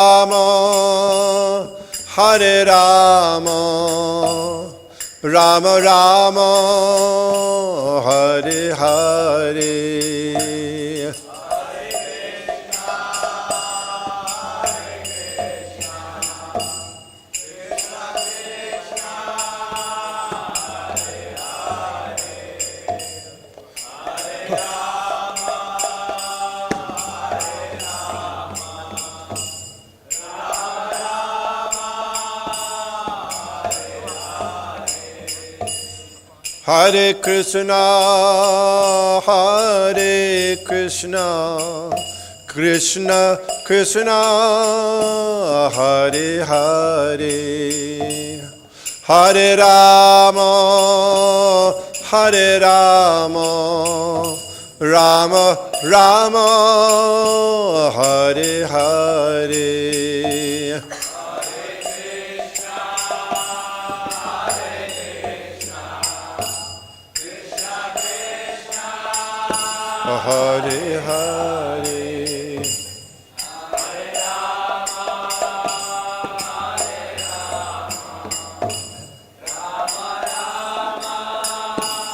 Rama, Hare Rama, Rama Rama, Hare Hare. Hare Krishna, Hare Krishna, Krishna Krishna, Hare Hare, Hare Rama, Hare Rama, Rama Rama, Hare Hare. Hare Hare, Hare Rama, Hare Rama, Rama Rama, Hare Hare.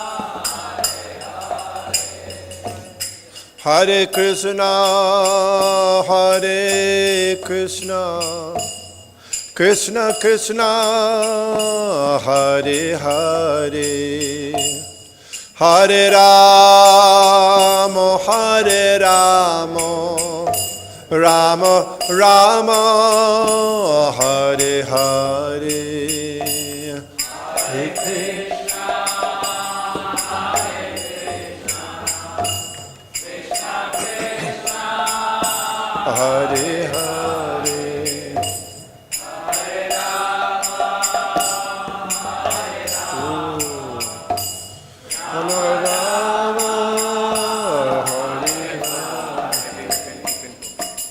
Hare Krishna, Hare Krishna, Krishna Krishna, Hare Hare, Hare Rama, Hare Rama, Rama Rama, Hare Hare.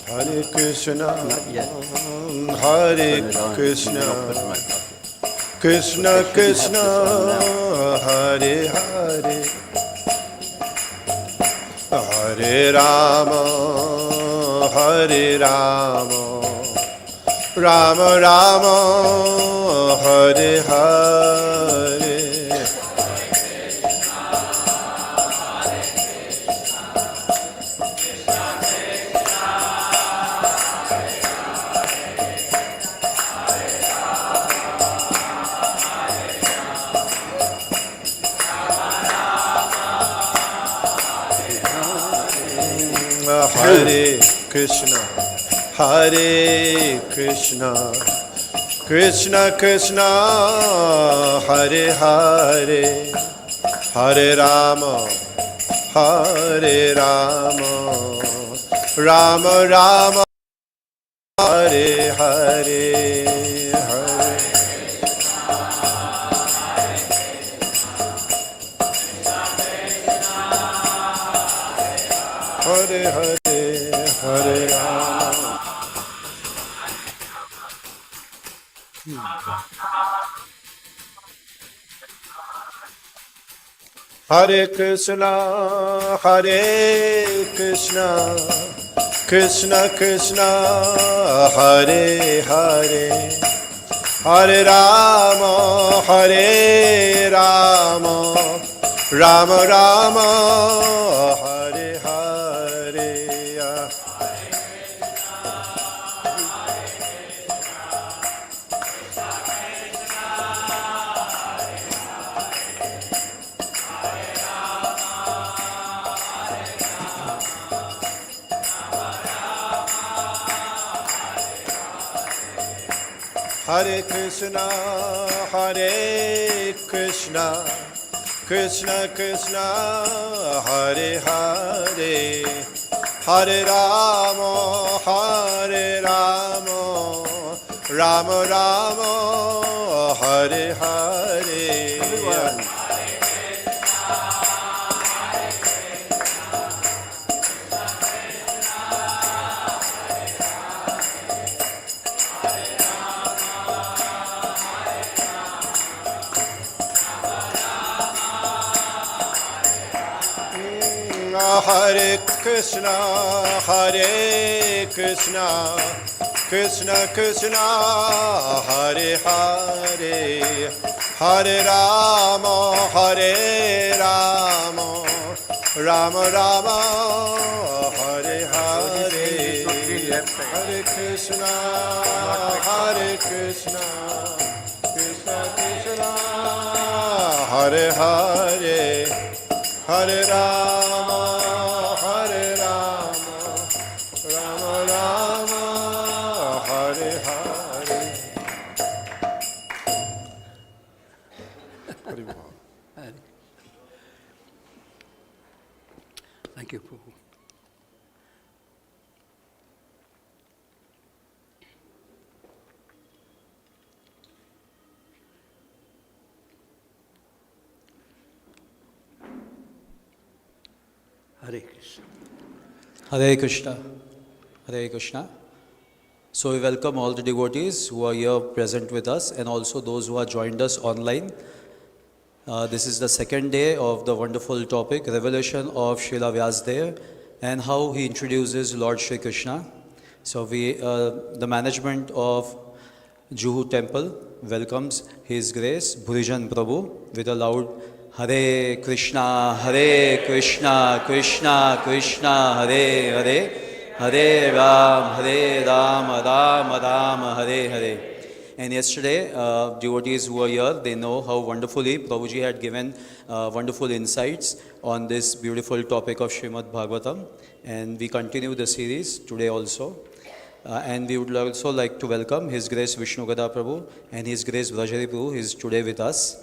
Hare Krishna, Hare Krishna, Krishna Krishna, Hare Hare, Hare Rama, Hare Rama, Hare Krishna, Hare Krishna, Krishna Krishna, Hare Hare, Hare Rama, Hare Rama, Rama Rama, Hare Hare. Hare Krishna, Hare Krishna, Krishna Krishna, Hare Hare, Hare Rama, Hare Rama, Rama Rama, Hare Hare, Hare. Hare Hare, Hare Rama. Hare Krishna, Hare Krishna, Krishna Krishna, Hare Hare, Hare Rama, Hare Rama, Rama Rama, Hare Hare. Hare Krishna, Hare Krishna, Krishna Krishna, Hare Hare, Hare Rama, Hare Rama, Rama Rama, Hare Hare. Hare Krishna, Hare Krishna, Krishna Krishna, Hare Hare, Hare Rama, Hare Rama, Rama Rama, Hare Hare, Hare Krishna, Hare Krishna, Krishna Krishna, Hare Hare, Hare Rama, Hare Rama, Rama Rama, Hare Hare. Thank you, Prabhu. Hare Krishna. Hare Krishna. Hare Krishna. So we welcome all the devotees who are here present with us and also those who have joined us online. This is the second day of the wonderful topic, Revelation of Srila Vyasa and how he introduces Lord Shri Krishna. So the management of Juhu temple welcomes His Grace Bhurijan Prabhu with a loud Hare Krishna, Krishna Krishna, Hare Hare, Hare Ram, Ram, Hare Hare. And yesterday, devotees who were here, they know how wonderfully Prabhuji had given wonderful insights on this beautiful topic of Srimad Bhagavatam. And we continue the series today also. And we would also like to welcome His Grace Vishnugada Prabhu and His Grace Vrajari Prabhu, who is today with us,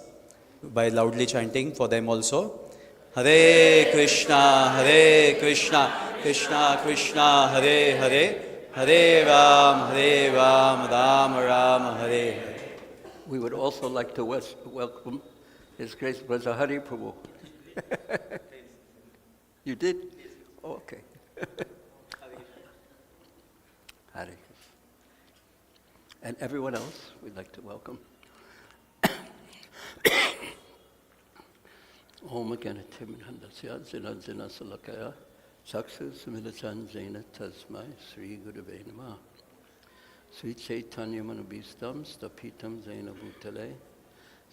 by loudly chanting for them also. Hare Krishna, Krishna Krishna, Hare Hare, Hare Ram, Ram Ram, Hare Hare. We would also like to welcome His Grace Vrajari Prabhu. You did? Oh, okay. Hare Krishna. And everyone else we'd like to welcome. Om Ganatimanandasya Zinadzina Salakaya Saksu Samilachan Zaina Tasmai Sri Gurave Namah Sri Chaitanya Manabhistam Stapitam Zaina Bhutale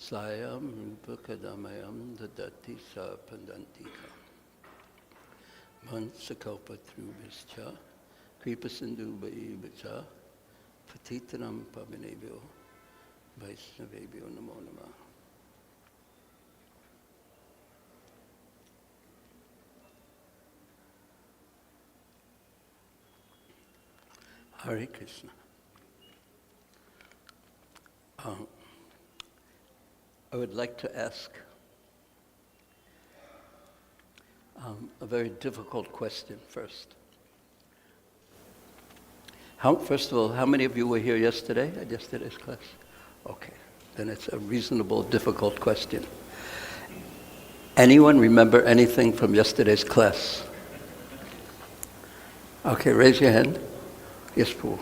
Sayam Rupa Kadamayam Dadati Sa Pandantika Mansakalpa Trubhischa Kripa Sindhu Bhaja Patitanam Pavinebhyo Vaisnavebhyo Namo Namah. Hare Krishna. I would like to ask a very difficult question first. First of all, how many of you were here yesterday at yesterday's class? Okay, then it's a reasonable, difficult question. Anyone remember anything from yesterday's class? Okay, raise your hand. Yes, Prabhu.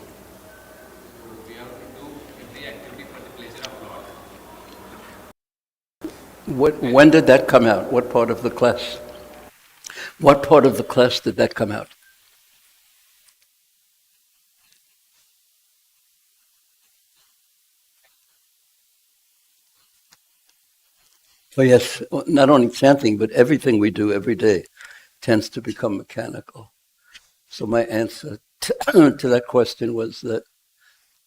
We have to do every activity for the pleasure of Lord. When did that come out? What part of the class? What part of the class did that come out? Oh yes, not only chanting, but everything we do every day tends to become mechanical. So my answer to that question was that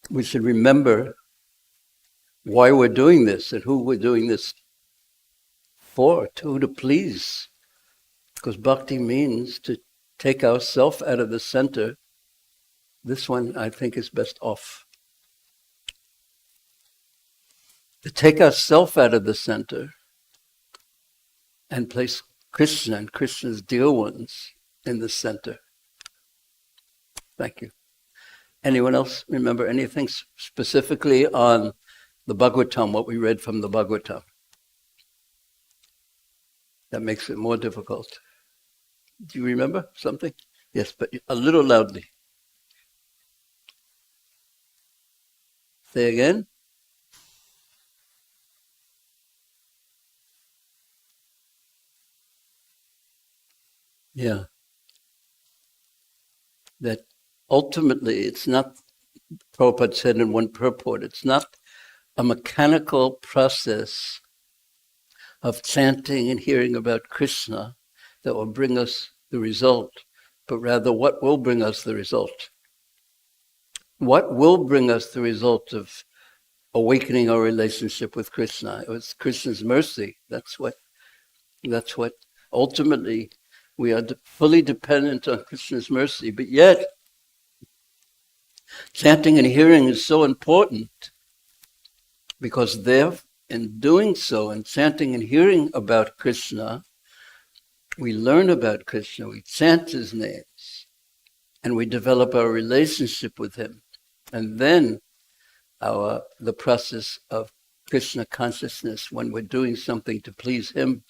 we should remember why we're doing this and who we're doing this for, to who to please. Because bhakti means to take ourself out of the center. This one, I think, is best off. To take ourself out of the center and place Krishna and Krishna's dear ones in the center. Thank you. Anyone else remember anything specifically on the Bhagavatam, what we read from the Bhagavatam? That makes it more difficult. Do you remember something? Yes, but a little loudly. Say again. Yeah. That ultimately it's not Prabhupada said in one purport, it's not a mechanical process of chanting and hearing about Krishna that will bring us the result, but rather what will bring us the result. What will bring us the result of awakening our relationship with Krishna? It was Krishna's mercy. That's what ultimately we are fully dependent on Krishna's mercy. But yet, chanting and hearing is so important because there, in doing so, in chanting and hearing about Krishna, we learn about Krishna, we chant his names, and we develop our relationship with him. And then the process of Krishna consciousness, when we're doing something to please him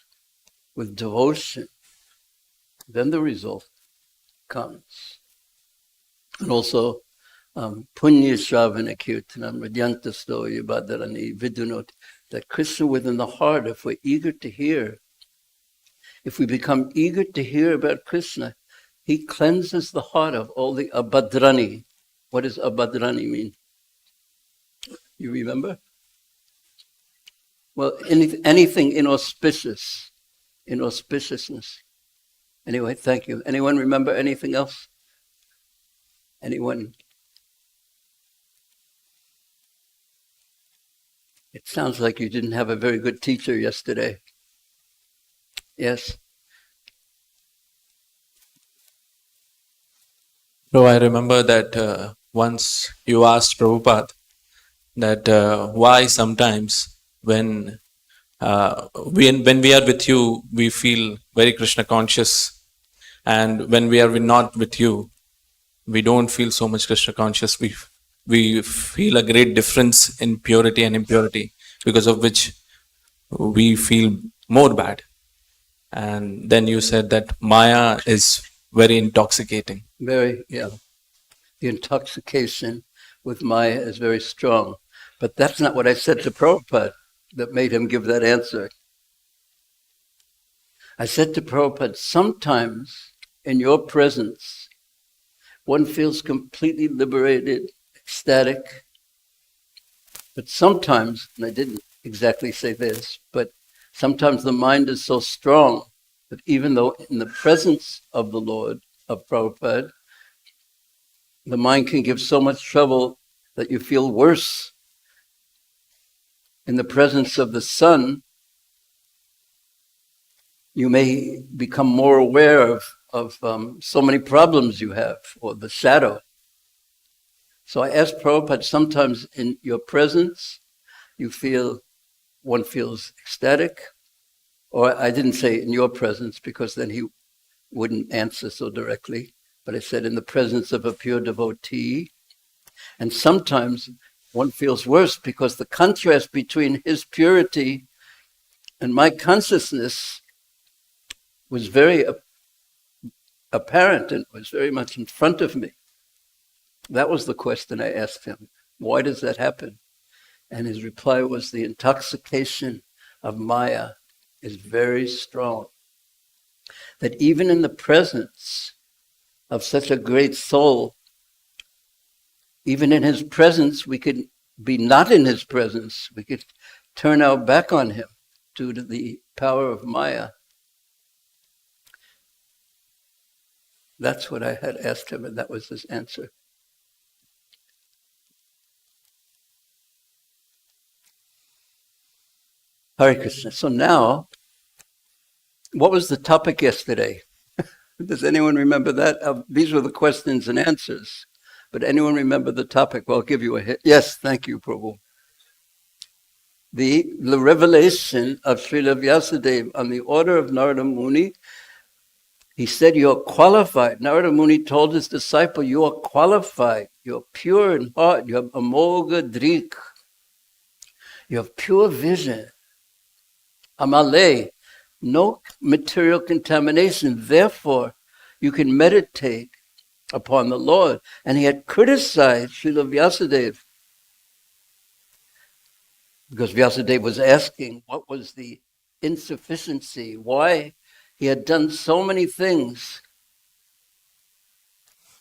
with devotion, then the result comes. And also, punya shravana kirtanam radyantasto yubadarani vidunot, that Krishna within the heart, if we're eager to hear, if we become eager to hear about Krishna, he cleanses the heart of all the abhadrani. What does abhadrani mean? You remember? Well, anything inauspicious, inauspiciousness. Anyway, thank you. Anyone remember anything else? Anyone? It sounds like you didn't have a very good teacher yesterday. Yes? So I remember that once you asked Prabhupada that why sometimes when we are with you, we feel very Krishna conscious, and when we are not with you, we don't feel so much Krishna conscious. We feel a great difference in purity and impurity, because of which we feel more bad. And then you said that Maya is very intoxicating. Very, yeah. The intoxication with Maya is very strong. But that's not what I said to Prabhupada that made him give that answer. I said to Prabhupada, sometimes in your presence, one feels completely liberated, ecstatic. But sometimes, and I didn't exactly say this, but sometimes the mind is so strong that even though in the presence of the Lord, of Prabhupada, the mind can give so much trouble that you feel worse. In the presence of the sun, you may become more aware of so many problems you have, or the shadow. So I asked Prabhupada, sometimes in your presence, one feels ecstatic, or I didn't say in your presence because then he wouldn't answer so directly, but I said in the presence of a pure devotee. And sometimes one feels worse because the contrast between his purity and my consciousness was very apparent and was very much in front of me. That was the question I asked him. Why does that happen? And his reply was, the intoxication of Maya is very strong. That even in the presence of such a great soul, even in his presence, we could be not in his presence. We could turn our back on him due to the power of Maya. That's what I had asked him, and that was his answer. Hare Krishna. So now, what was the topic yesterday? Does anyone remember that? These were the questions and answers. But anyone remember the topic? Well, I'll give you a hit. Yes, thank you, Prabhu. The revelation of Srila Vyasadeva on the order of Narada Muni. He said, you're qualified. Narada Muni told his disciple, you are qualified. You're pure in heart. You have amoga drik. You have pure vision. Amale. No material contamination. Therefore, you can meditate upon the Lord. And he had criticized Srila Vyasadeva because Vyasadeva was asking what was the insufficiency, why he had done so many things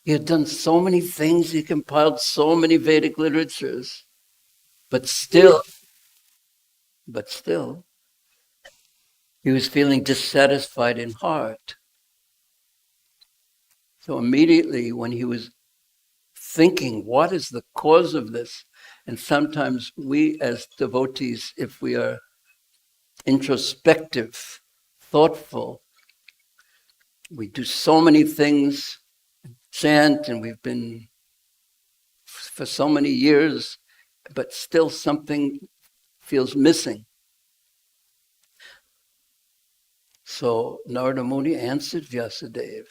He had done so many things, he compiled so many Vedic literatures, but still, he was feeling dissatisfied in heart. So immediately when he was thinking, what is the cause of this? And sometimes we as devotees, if we are introspective, thoughtful, we do so many things, chant, and we've been for so many years, but still something feels missing. So Narada Muni answered Vyasadeva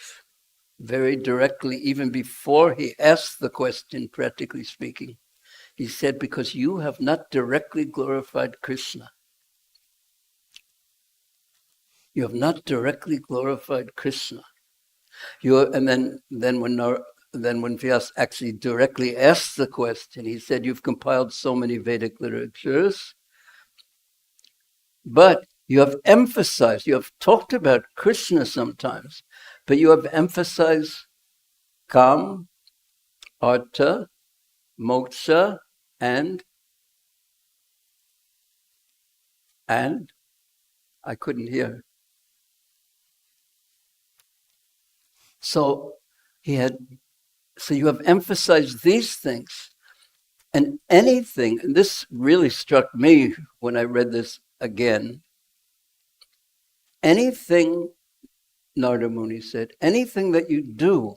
very directly, even before he asked the question, practically speaking. He said, because you have not directly glorified Krishna. You have not directly glorified Krishna. And then when Vyasa actually directly asked the question, he said, you've compiled so many Vedic literatures, but you have emphasized, you have talked about Krishna sometimes, but you have emphasized Kam, Artha, Moksha, and I couldn't hear. So you have emphasized these things, and anything, and this really struck me when I read this again, anything, Narada Muni said, anything that you do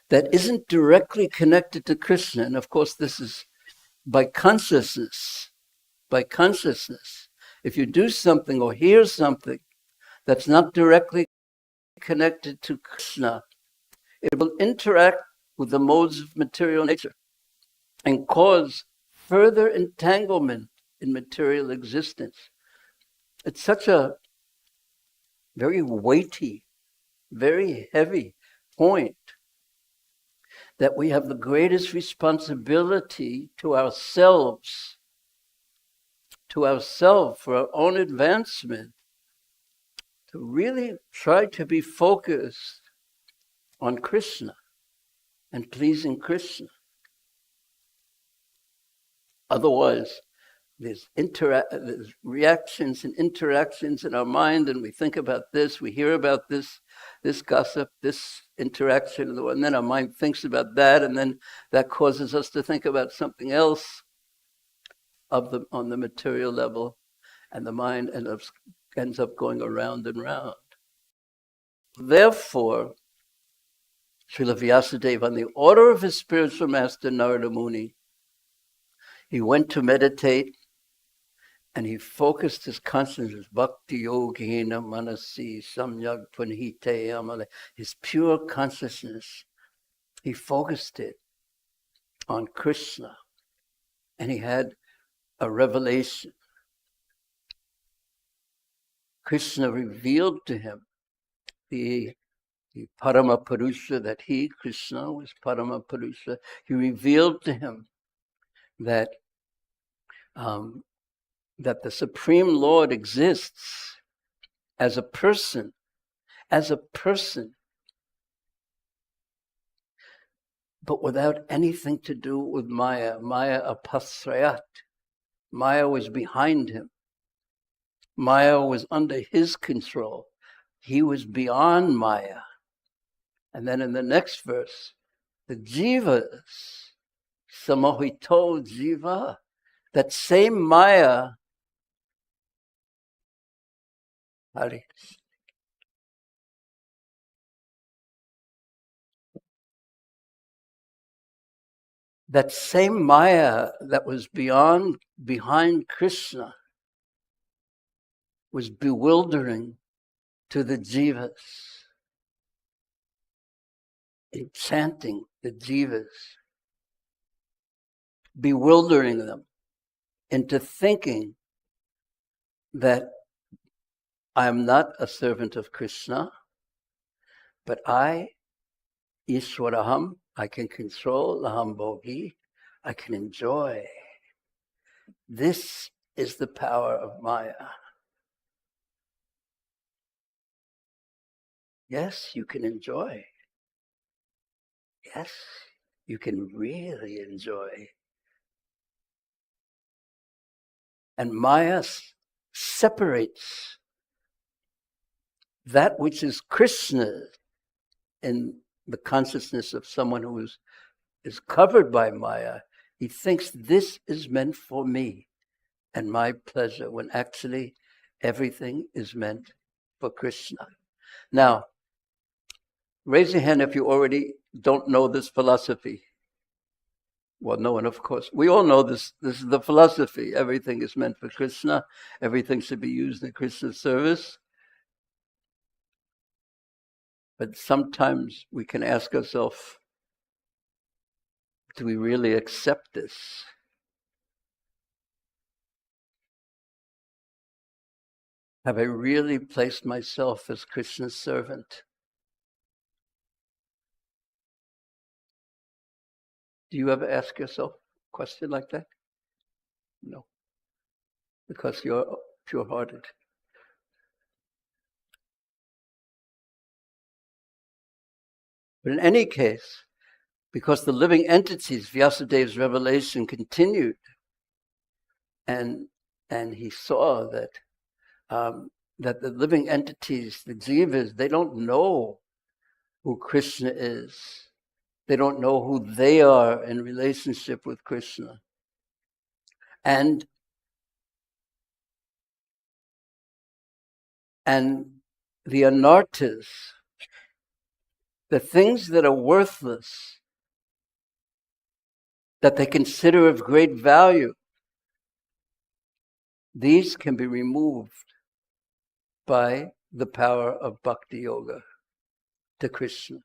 that isn't directly connected to Krishna, and of course this is by consciousness, if you do something or hear something that's not directly connected to Krishna, it will interact with the modes of material nature and cause further entanglement in material existence. It's such a very weighty, very heavy point that we have the greatest responsibility to ourselves, for our own advancement, to really try to be focused on Krishna and pleasing Krishna. Otherwise, there's reactions and interactions in our mind, and we think about this, we hear about this gossip, this interaction, and then our mind thinks about that, and then that causes us to think about something else on the material level, and the mind ends up going around and round. Therefore, Srila Vyasadeva, on the order of his spiritual master Narada Muni, he went to meditate and he focused his consciousness, Bhakti Yogena Manasi Samyak Tvanhite Amale, his pure consciousness. He focused it on Krishna, and he had a revelation. Krishna revealed to him the Parama Purusha, that Krishna was Parama Purusha. He revealed to him that the Supreme Lord exists as a person, but without anything to do with Maya. Maya apasrayat. Maya was behind him. Maya was under his control. He was beyond Maya. And then in the next verse, the jivas, samohito jiva, that same Maya, Hare, that same Maya that was behind Krishna was bewildering to the jivas, enchanting the jivas, bewildering them into thinking that I am not a servant of Krishna, but I, Ishwaraham, I can control, Laham Bhogi, I can enjoy. This is the power of Maya. Yes, you can enjoy. yes, you can really enjoy. And Maya separates that which is Krishna in the consciousness of someone who is covered by Maya. He thinks this is meant for me and my pleasure, when actually everything is meant for Krishna. Now, raise your hand if you already don't know this philosophy. Well, no one, of course. We all know this. This is the philosophy. Everything is meant for Krishna. Everything should be used in Krishna's service. But sometimes we can ask ourselves, do we really accept this? Have I really placed myself as Krishna's servant? Do you ever ask yourself a question like that? No. Because you're pure-hearted. But in any case, because the living entities, Vyasadev's revelation continued, and he saw that that the living entities, the jivas, they don't know who Krishna is. They don't know who they are in relationship with Krishna. And the anartas, the things that are worthless, that they consider of great value, these can be removed by the power of bhakti yoga to Krishna.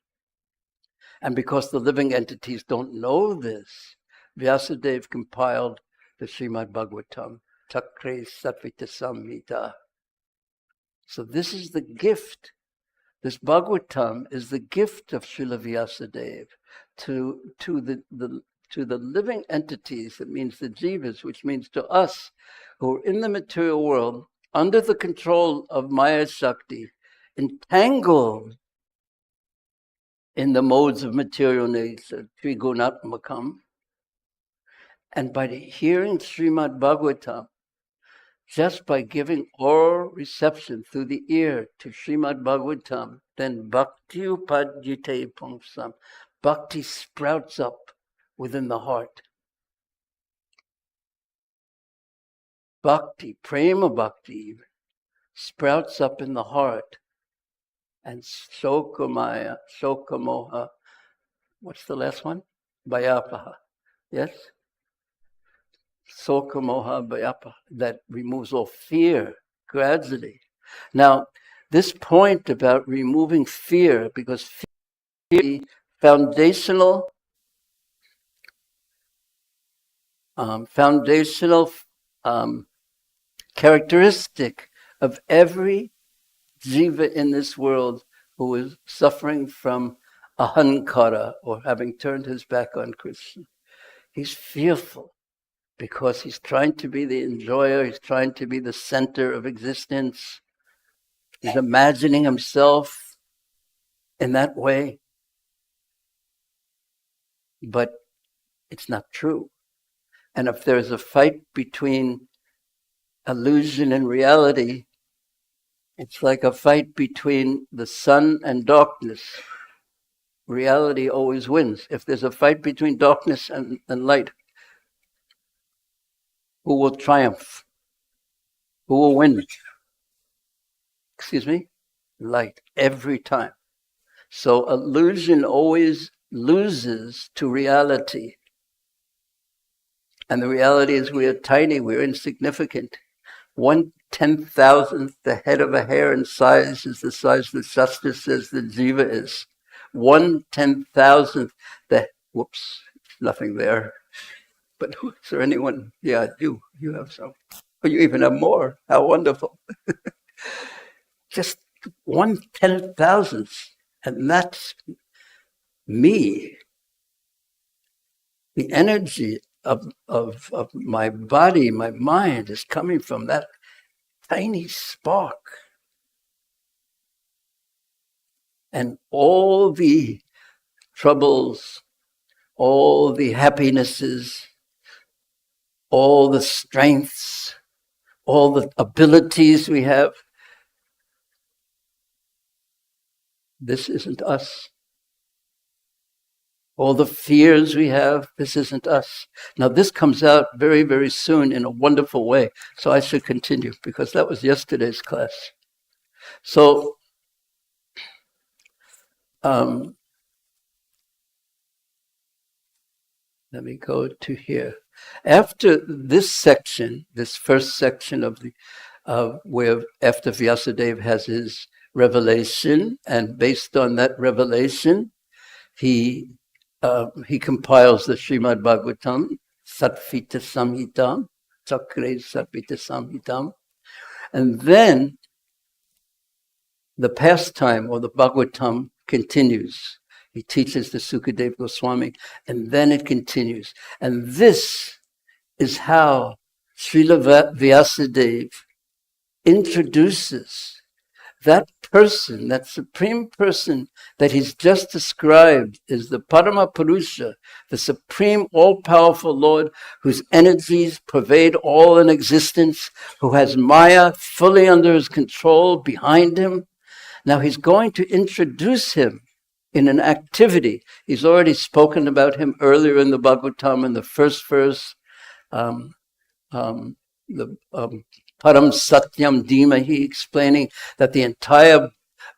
And because the living entities don't know this, Vyasadeva compiled the Srimad Bhagavatam, Takre Satvita Samhita. So this is the gift. This Bhagavatam is the gift of Srila Vyasadeva to the living entities. It means the jivas, which means to us who are in the material world, under the control of Maya Shakti, entangled in the modes of material nature, Trigunatmakam. And by hearing Srimad Bhagavatam, just by giving oral reception through the ear to Srimad Bhagavatam, then Bhakti Upadjite Pumsam, Bhakti sprouts up within the heart. Bhakti, Prema Bhakti, sprouts up in the heart. And Shokamaya, Shokamoha, what's the last one? Bhayapaha. Yes? Sokamoha Bhayapaha, that removes all fear gradually. Now, this point about removing fear, because fear is the foundational characteristic of every jiva in this world who is suffering from ahankara, or having turned his back on Krishna. He's fearful because he's trying to be the enjoyer, he's trying to be the center of existence. He's imagining himself in that way. But it's not true. And if there's a fight between illusion and reality, it's like a fight between the sun and darkness. Reality always wins. If there's a fight between darkness and light, who will triumph? Who will win? Excuse me? Light, every time. So illusion always loses to reality. And the reality is we are tiny, we're insignificant. 1/10,000th the head of a hair in size is the size the Shastra says the jiva is. 1/10,000th the, whoops, nothing there. But is there anyone? Yeah, you have some. Oh, you even have more. How wonderful. Just 1/10,000th. And that's me. The energy of my body, my mind is coming from that tiny spark. And all the troubles, all the happinesses, all the strengths, all the abilities we have. This isn't us. All the fears we have, this isn't us. Now this comes out very, very soon in a wonderful way. So I should continue because that was yesterday's class. So, let me go to here. After this section, this first section of the, where after Vyasadeva has his revelation, and based on that revelation, he compiles the Srimad Bhagavatam, Satvita Samhitam, Chakre Satvita Samhitam, and then the pastime or the Bhagavatam continues. He teaches the Sukadeva Goswami, and then it continues. And this is how Srila Vyasadeva introduces that person, that supreme person that he's just described is the Parama Purusha, the supreme all-powerful Lord whose energies pervade all in existence, who has Maya fully under his control behind him. Now he's going to introduce him in an activity. He's already spoken about him earlier in the Bhagavatam in the first verse. Param Satyam Dhimahi, explaining that the entire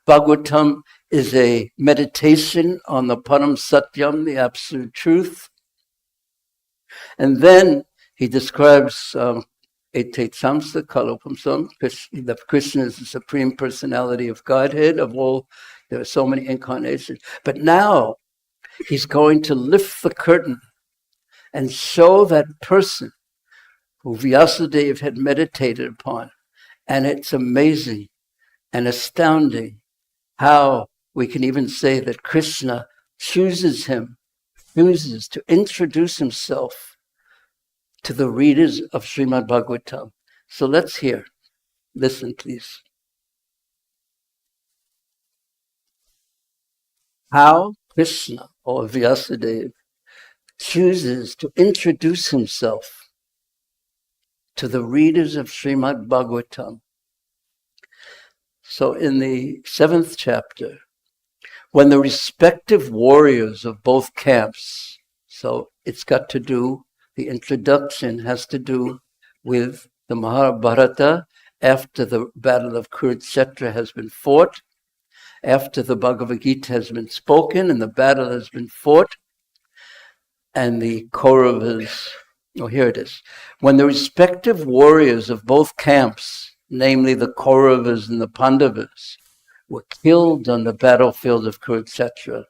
Bhagavatam is a meditation on the Param Satyam, the absolute truth. And then he describes Ete Chamsa Kalopamsam, that Krishna is the supreme personality of Godhead, of all, there are so many incarnations. But now he's going to lift the curtain and show that person who Vyasadeva had meditated upon. And it's amazing and astounding how we can even say that Krishna chooses to introduce himself to the readers of Srimad Bhagavatam. So let's hear. Listen, please. How Krishna, or Vyasadeva, chooses to introduce himself to the readers of Srimad Bhagavatam. So in the 7th chapter, when the respective warriors of both camps, so it's got to do, the introduction has to do with the Mahabharata after the battle of Kurukshetra has been fought, after the Bhagavad-gita has been spoken and the battle has been fought, and the Kauravas, here it is. When the respective warriors of both camps, namely the Kauravas and the Pandavas, were killed on the battlefield of Kurukshetra,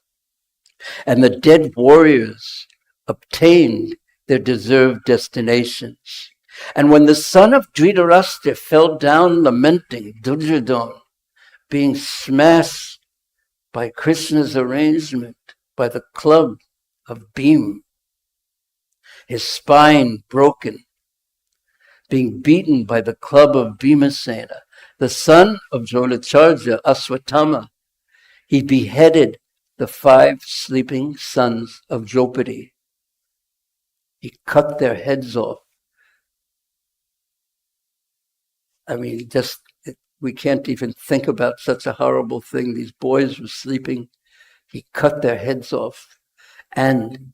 and the dead warriors obtained their deserved destinations. And when the son of Dhritarashtra fell down lamenting, Duryodhana, being smashed by Krishna's arrangement, by the club of Bhima, his spine broken, being beaten by the club of Bhimasena, the son of Dronacharya, Aswatthama, he beheaded the 5 sleeping sons of Draupadi. He cut their heads off. I mean, we can't even think about such a horrible thing. These boys were sleeping. He cut their heads off. And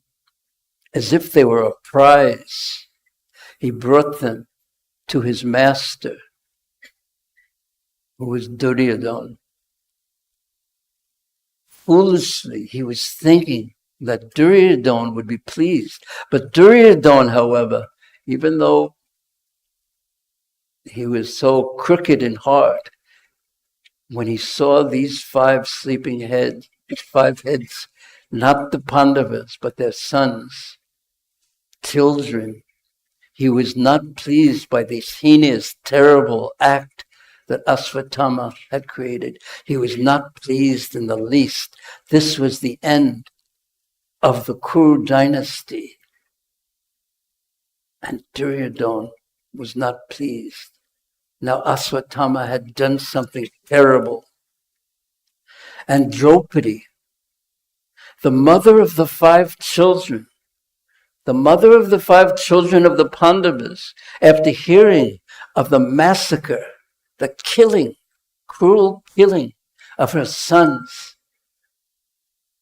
as if they were a prize, he brought them to his master, who was Duryodhana. Foolishly, he was thinking that Duryodhana would be pleased. But Duryodhana, however, even though he was so crooked in heart, when he saw these 5 sleeping heads, 5 heads, not the Pandavas, but their sons, children, he was not pleased by this heinous, terrible act that Aswatthama had created. He was not pleased in the least. This was the end of the Kuru dynasty. And Duryodhana was not pleased. Now Aswatthama had done something terrible. And Draupadi, the mother of the 5 children, the mother of the 5 children of the Pandavas, after hearing of the massacre, the killing, cruel killing of her sons,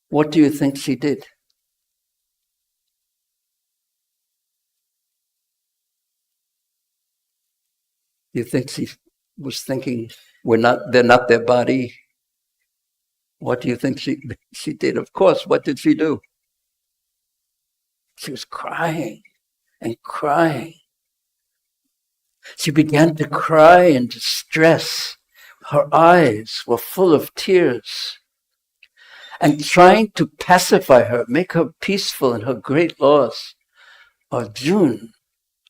what do you think she did? You think she was thinking, they're not their body? What do you think she did? Of course, what did she do? She was crying and crying. She began to cry in distress. Her eyes were full of tears. And trying to pacify her, make her peaceful in her great loss, Arjuna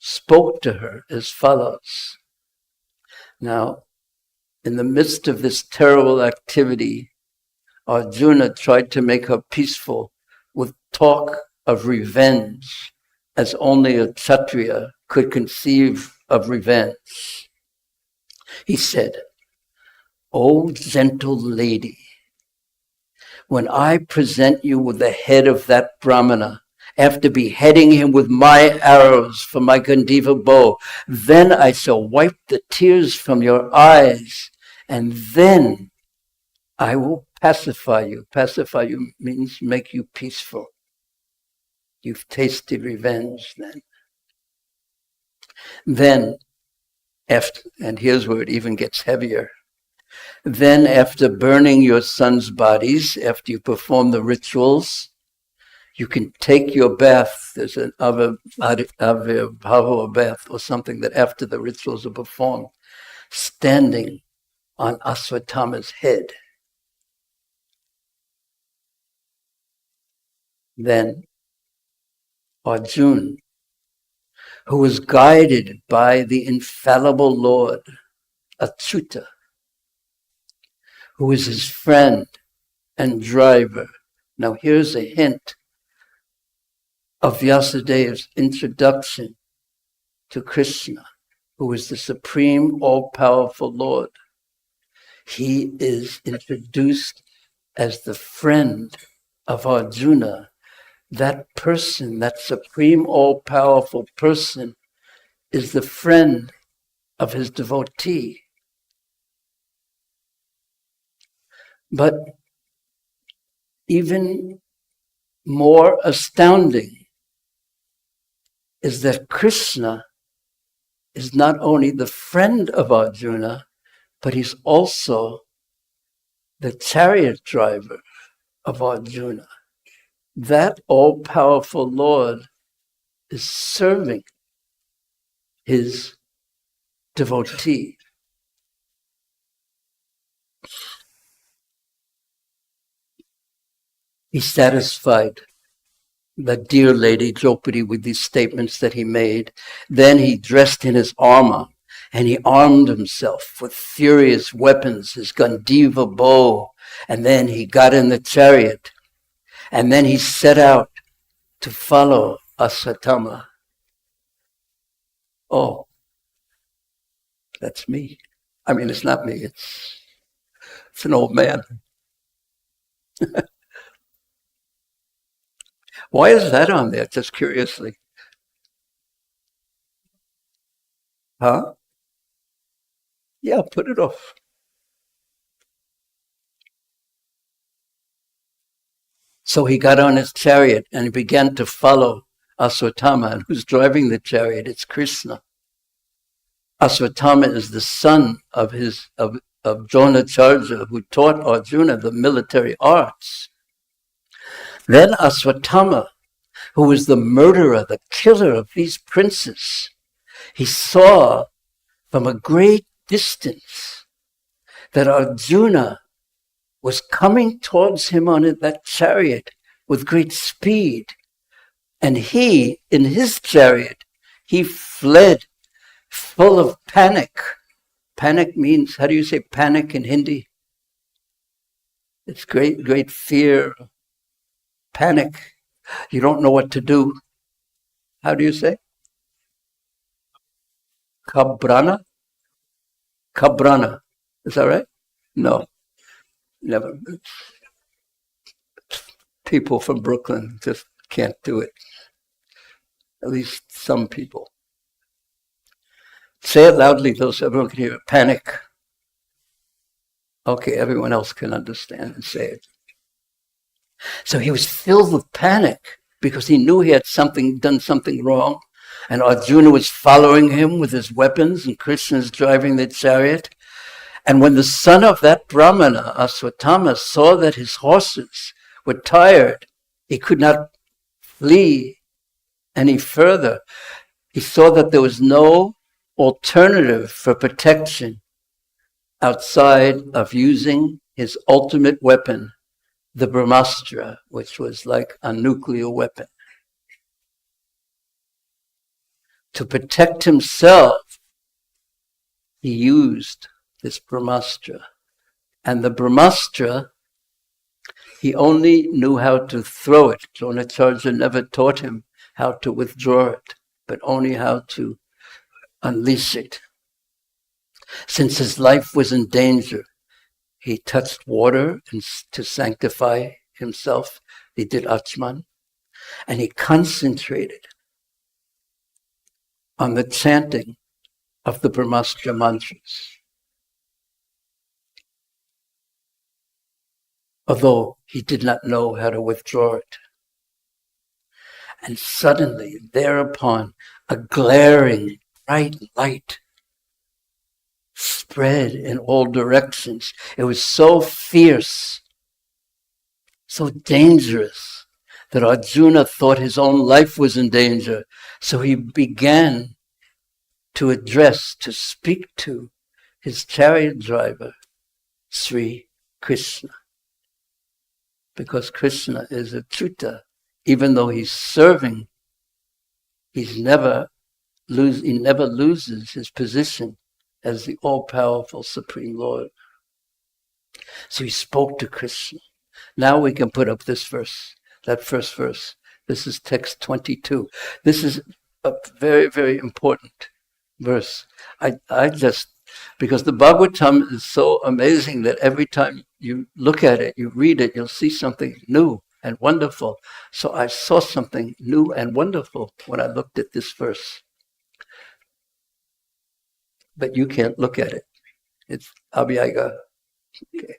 spoke to her as follows. Now, in the midst of this terrible activity, Arjuna tried to make her peaceful with talk of revenge, as only a Kshatriya could conceive of revenge. He said, "O gentle lady, when I present you with the head of that Brahmana, after beheading him with my arrows from my Gandiva bow, then I shall wipe the tears from your eyes, and then I will pacify you." Pacify you means make you peaceful. You've tasted revenge then. Then, and here's where it even gets heavier. Then, after burning your sons' bodies, after you perform the rituals, you can take your bath. There's an avirbhava bath or something that after the rituals are performed, standing on Aswatthama's head. Then Arjuna, who was guided by the infallible Lord, Achyuta, who is his friend and driver. Now here's a hint of Vyasadev's introduction to Krishna, who is the supreme, all-powerful Lord. He is introduced as the friend of Arjuna. That person, that supreme, all-powerful person, is the friend of his devotee. But even more astounding is that Krishna is not only the friend of Arjuna, but he's also the chariot driver of Arjuna. That all-powerful Lord is serving his devotee. He satisfied the dear lady Draupadi with these statements that he made. Then he dressed in his armor and he armed himself with furious weapons, his Gandiva bow, and then he got in the chariot. And then he set out to follow Aswatthama. Oh, that's me. I mean, it's not me. It's an old man. Why is that on there, just curiously? Huh? Yeah, put it off. So he got on his chariot and he began to follow Aswatthama. And who's driving the chariot? It's Krishna. Aswatthama is the son of Dronacharya, who taught Arjuna the military arts. Then Aswatthama, who was the murderer, the killer of these princes, he saw from a great distance that Arjuna was coming towards him on that chariot with great speed. And he, in his chariot, he fled full of panic. Panic means, how do you say panic in Hindi? It's great fear, panic. You don't know what to do. How do you say? Kabrana? Kabrana. Is that right? No. Never. people from Brooklyn just can't do it. At least some people. Say it loudly so everyone can hear it. Panic. Okay, everyone else can understand and say it. So he was filled with panic because he knew he had done something wrong. And Arjuna was following him with his weapons and Krishna is driving the chariot. And when the son of that Brahmana, Aswatthama, saw that his horses were tired, he could not flee any further. He saw that there was no alternative for protection outside of using his ultimate weapon, the Brahmastra, which was like a nuclear weapon. To protect himself, he used this Brahmastra. And the Brahmastra, he only knew how to throw it. Dronacharya never taught him how to withdraw it, but only how to unleash it. Since his life was in danger, he touched water to sanctify himself. He did Achman. And he concentrated on the chanting of the Brahmastra mantras. Although he did not know how to withdraw it. And suddenly, thereupon, a glaring bright light spread in all directions. It was so fierce, so dangerous, that Arjuna thought his own life was in danger. So he began to speak to his chariot driver, Sri Krishna. Because Krishna is a Chuta. Even though he's serving, he never loses his position as the all-powerful Supreme Lord. So he spoke to Krishna. Now we can put up this verse, that first verse. This is text 22. This is a very, very important verse. Because the Bhagavatam is so amazing that every time you look at it, you read it, you'll see something new and wonderful. So I saw something new and wonderful when I looked at this verse. But you can't look at it. It's Abhyaga. Okay.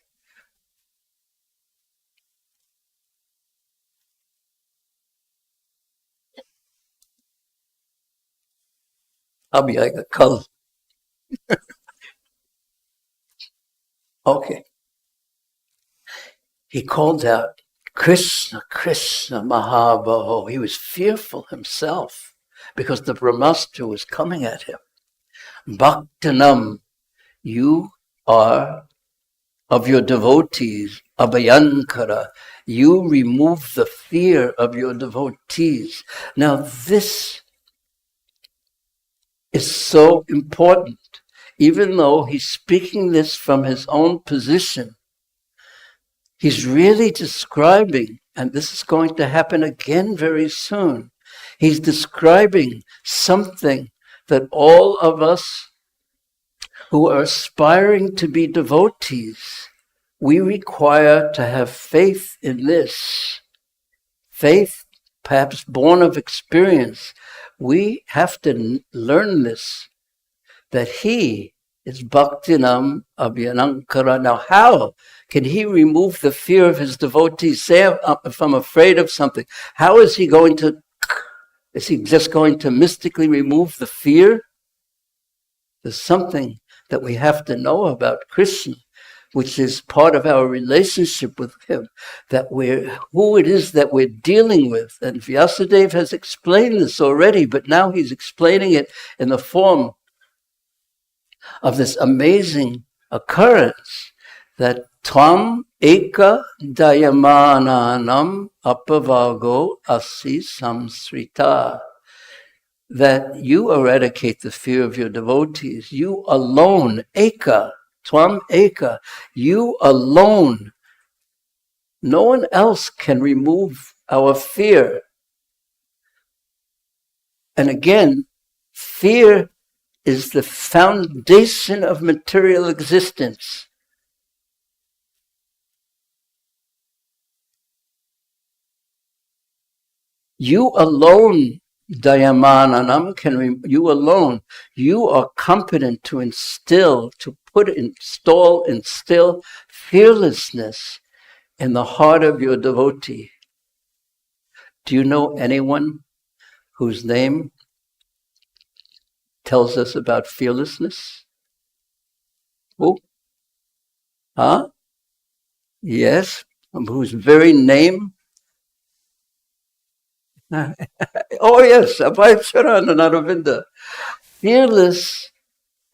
Abhyaga Kal. Okay. He called out, Krishna, Krishna, Mahabaho. He was fearful himself because the Brahmastra was coming at him. Bhaktanam, you are of your devotees, Abhayankara. You remove the fear of your devotees. Now this is so important. Even though he's speaking this from his own position, he's really describing, and this is going to happen again very soon, he's describing something that all of us who are aspiring to be devotees, we require to have faith in this. Faith, perhaps born of experience. We have to learn this, that he is Bhaktinam Abhyanankara. Now how can he remove the fear of his devotees? Say if I'm afraid of something, how is he going to, is he just going to mystically remove the fear? There's something that we have to know about Krishna, which is part of our relationship with him, that who it is that we're dealing with. And Vyasadeva has explained this already, but now he's explaining it in the form of this amazing occurrence that Tvam eka dayamananam apavago asi samsrita, that you eradicate the fear of your devotees. You alone, eka, Tvam eka, you alone. No one else can remove our fear. And again, fear is the foundation of material existence. You alone, Dayamananam, you alone, you are competent to instill fearlessness in the heart of your devotee. Do you know anyone whose name tells us about fearlessness? Who? Huh? Yes, whose very name? Oh yes, Abhaycharananavinda. Fearless,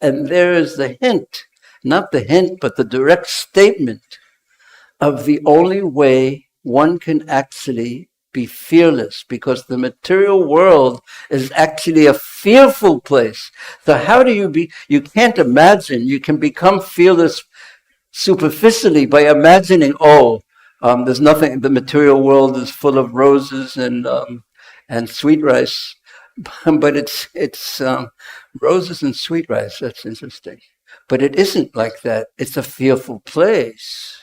and there is the hint, not the hint, but the direct statement of the only way one can actually be fearless, because the material world is actually a fearful place. So how do you can't imagine, you can become fearless superficially by imagining, there's nothing, the material world is full of roses and sweet rice, but it's roses and sweet rice. That's interesting. But it isn't like that. It's a fearful place.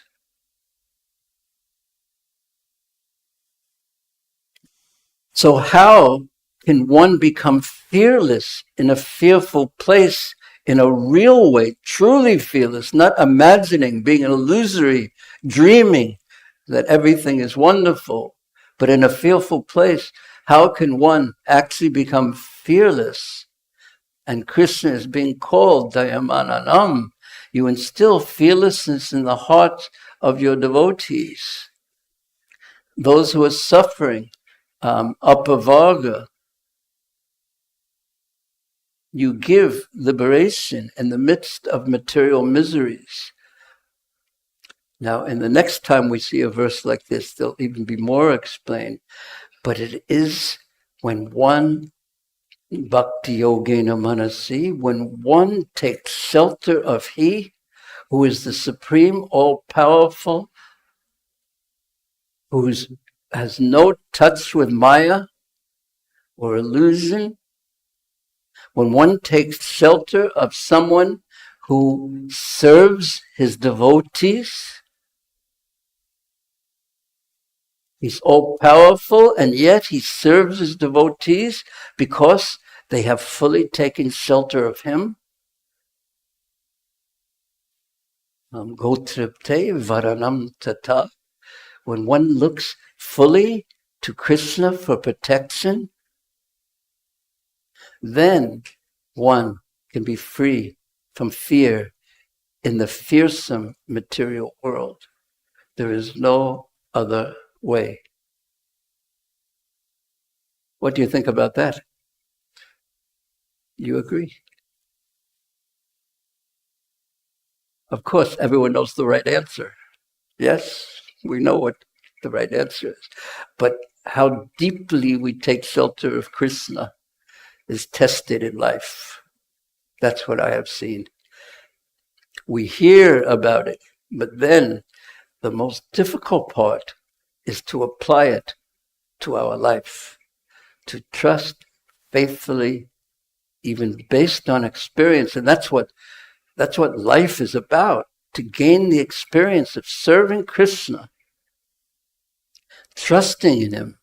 So how can one become fearless in a fearful place in a real way, truly fearless, not imagining, being illusory, dreaming that everything is wonderful, but in a fearful place? How can one actually become fearless? And Krishna is being called Dayamananam. You instill fearlessness in the heart of your devotees, those who are suffering, apavarga. You give liberation in the midst of material miseries. Now, in the next time we see a verse like this, there'll even be more explained. But it is when one, bhakti yogena manasi, when one takes shelter of He who is the supreme, all-powerful, who has no touch with Maya or illusion, when one takes shelter of someone who serves his devotees, he's all-powerful, and yet he serves his devotees because they have fully taken shelter of him. Gotripte varanam tata. When one looks fully to Krishna for protection, then one can be free from fear in the fearsome material world. There is no other way. What do you think about that? You agree? Of course, everyone knows the right answer. Yes, we know what the right answer is. But how deeply we take shelter of Krishna is tested in life. That's what I have seen. We hear about it, but then the most difficult part is to apply it to our life, to trust faithfully, even based on experience. And that's what life is about, to gain the experience of serving Krishna, trusting in Him,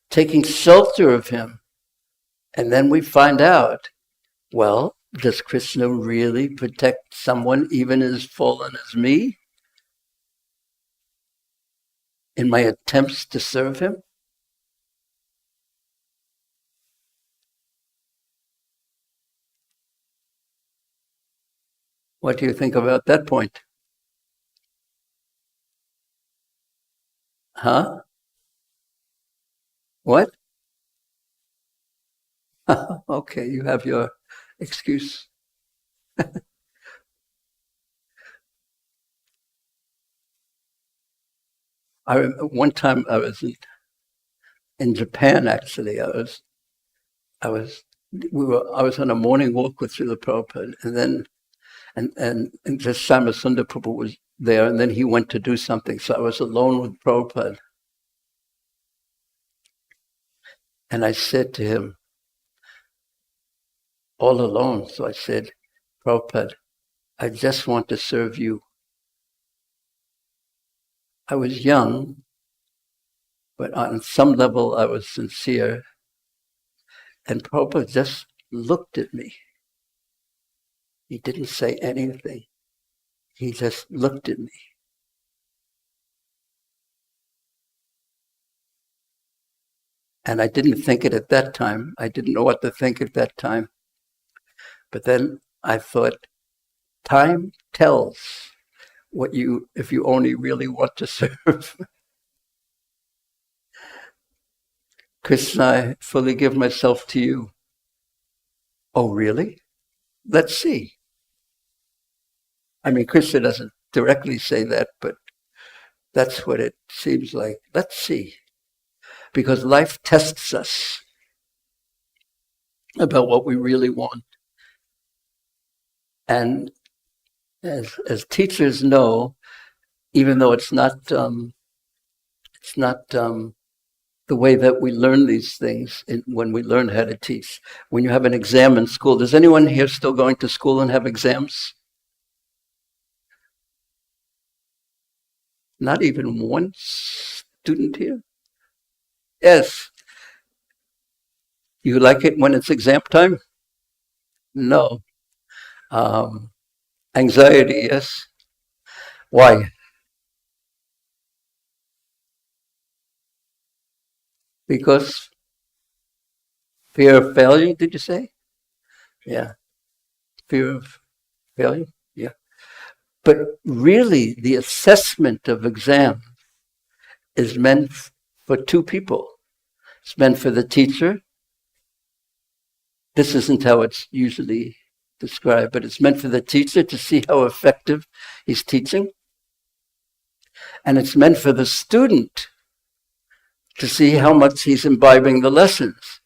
taking shelter of Him. And then we find out, well, does Krishna really protect someone even as fallen as me in my attempts to serve Him? What do you think about that point? Huh? What? Okay, you have your excuse. One time I was in Japan. Actually, I was on a morning walk with Srila Prabhupada, and then and just Samasunda Prabhu was there, and then he went to do something, so I was alone with Prabhupada, and I said to him, all alone. So I said, Prabhupada, I just want to serve you. I was young. But on some level, I was sincere. And Prabhupada just looked at me. He didn't say anything. He just looked at me. And I didn't think it at that time. I didn't know what to think at that time. But then I thought, time tells what if you only really want to serve. Krishna, I fully give myself to you. Oh, really? Let's see. I mean, Krishna doesn't directly say that, but that's what it seems like. Let's see. Because life tests us about what we really want. And as teachers know, even though it's not the way that we learn these things when we learn how to teach. When you have an exam in school, does anyone here still going to school and have exams? Not even one student here? Yes. You like it when it's exam time? No. Anxiety, yes. Why? Because fear of failure, did you say? Yeah. Fear of failure? Yeah. But really, the assessment of exam is meant for two people. It's meant for the teacher. This isn't how it's usually described, but it's meant for the teacher to see how effective he's teaching. And it's meant for the student to see how much he's imbibing the lessons.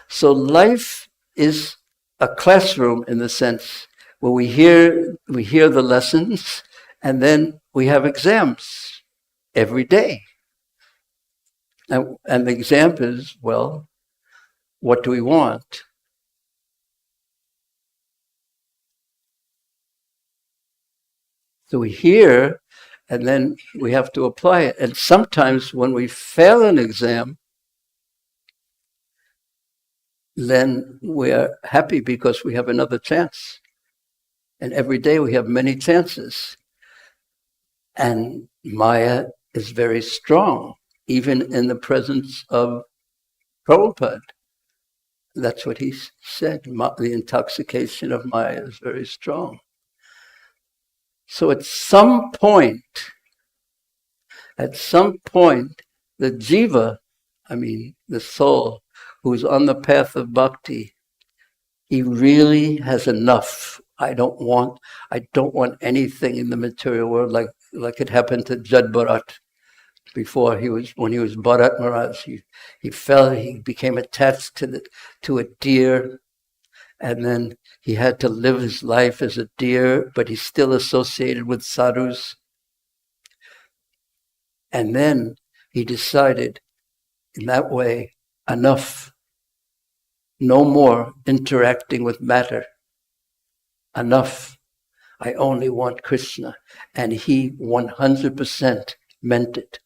So life is a classroom in the sense where we hear the lessons, and then we have exams every day. And the exam is, well, what do we want? So we hear, and then we have to apply it. And sometimes when we fail an exam, then we are happy because we have another chance. And every day we have many chances. And Maya is very strong, even in the presence of Prabhupada. That's what he said. The intoxication of Maya is very strong. So at some point, the jiva, the soul, who's on the path of bhakti, he really has enough. I don't want anything in the material world like it happened to Jad Bharat before when he was Bharat Maharaj. He became attached to a deer, and then he had to live his life as a deer, but he's still associated with sadhus. And then he decided, in that way, enough. No more interacting with matter. Enough. I only want Krishna. And he 100% meant it.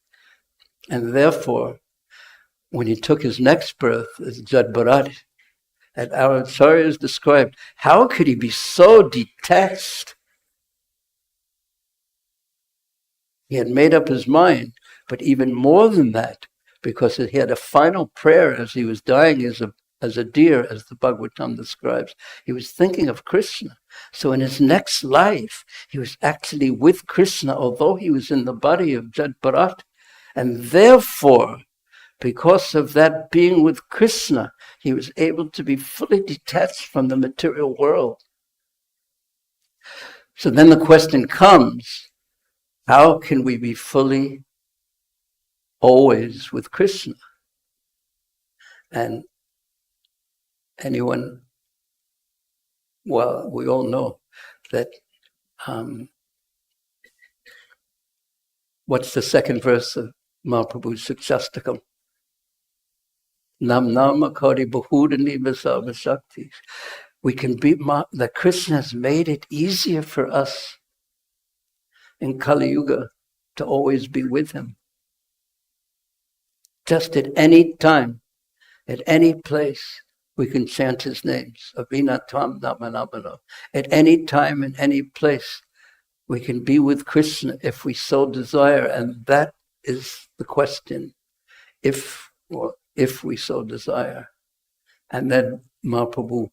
And therefore, when he took his next birth as Jad Bharat, and our Acharyas described, how could he be so detached? He had made up his mind, but even more than that, because he had a final prayer as he was dying as a deer, as the Bhagavatam describes. He was thinking of Krishna. So in his next life, he was actually with Krishna, although he was in the body of Jad Bharat. And therefore, because of that being with Krishna, he was able to be fully detached from the material world. So then the question comes, how can we be fully always with Krishna? And anyone, well, we all know that, what's the second verse of Mahaprabhu's Shikshastakam? Nam nama kari bahudani vasava shakti. We can be, that Krishna has made it easier for us in Kali Yuga to always be with him. Just at any time, at any place, we can chant his names. Avinatam Namanamana. At any time, in any place, we can be with Krishna if we so desire. And that is the question. If we so desire. And then Mahaprabhu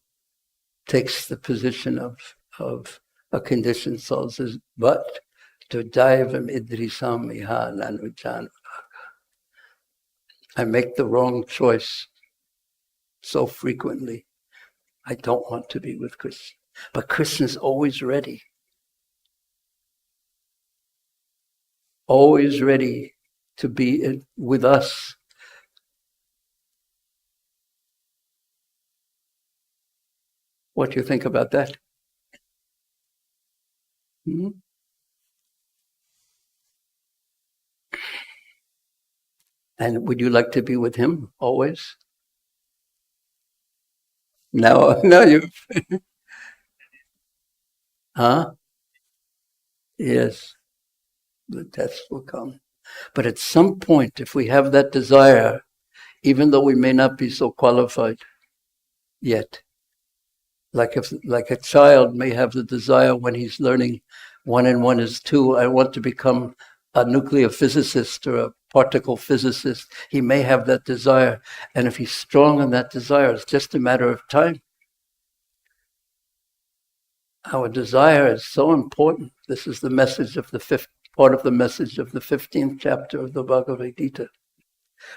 takes the position of a conditioned soul, says, but to daivam idrisam iha nanujan. I make the wrong choice so frequently. I don't want to be with Krishna. But Krishna is always ready. Always ready to be with us. What do you think about that? Hmm? And would you like to be with him always? No, you. Huh? Yes, the test will come. But at some point, if we have that desire, even though we may not be so qualified yet, like a child may have the desire when he's learning 1 and 1 is 2, I want to become a nuclear physicist or a particle physicist. He may have that desire, and if he's strong in that desire, it's just a matter of time. Our desire is so important. This is the message of part of the message of the 15th chapter of the Bhagavad-gita.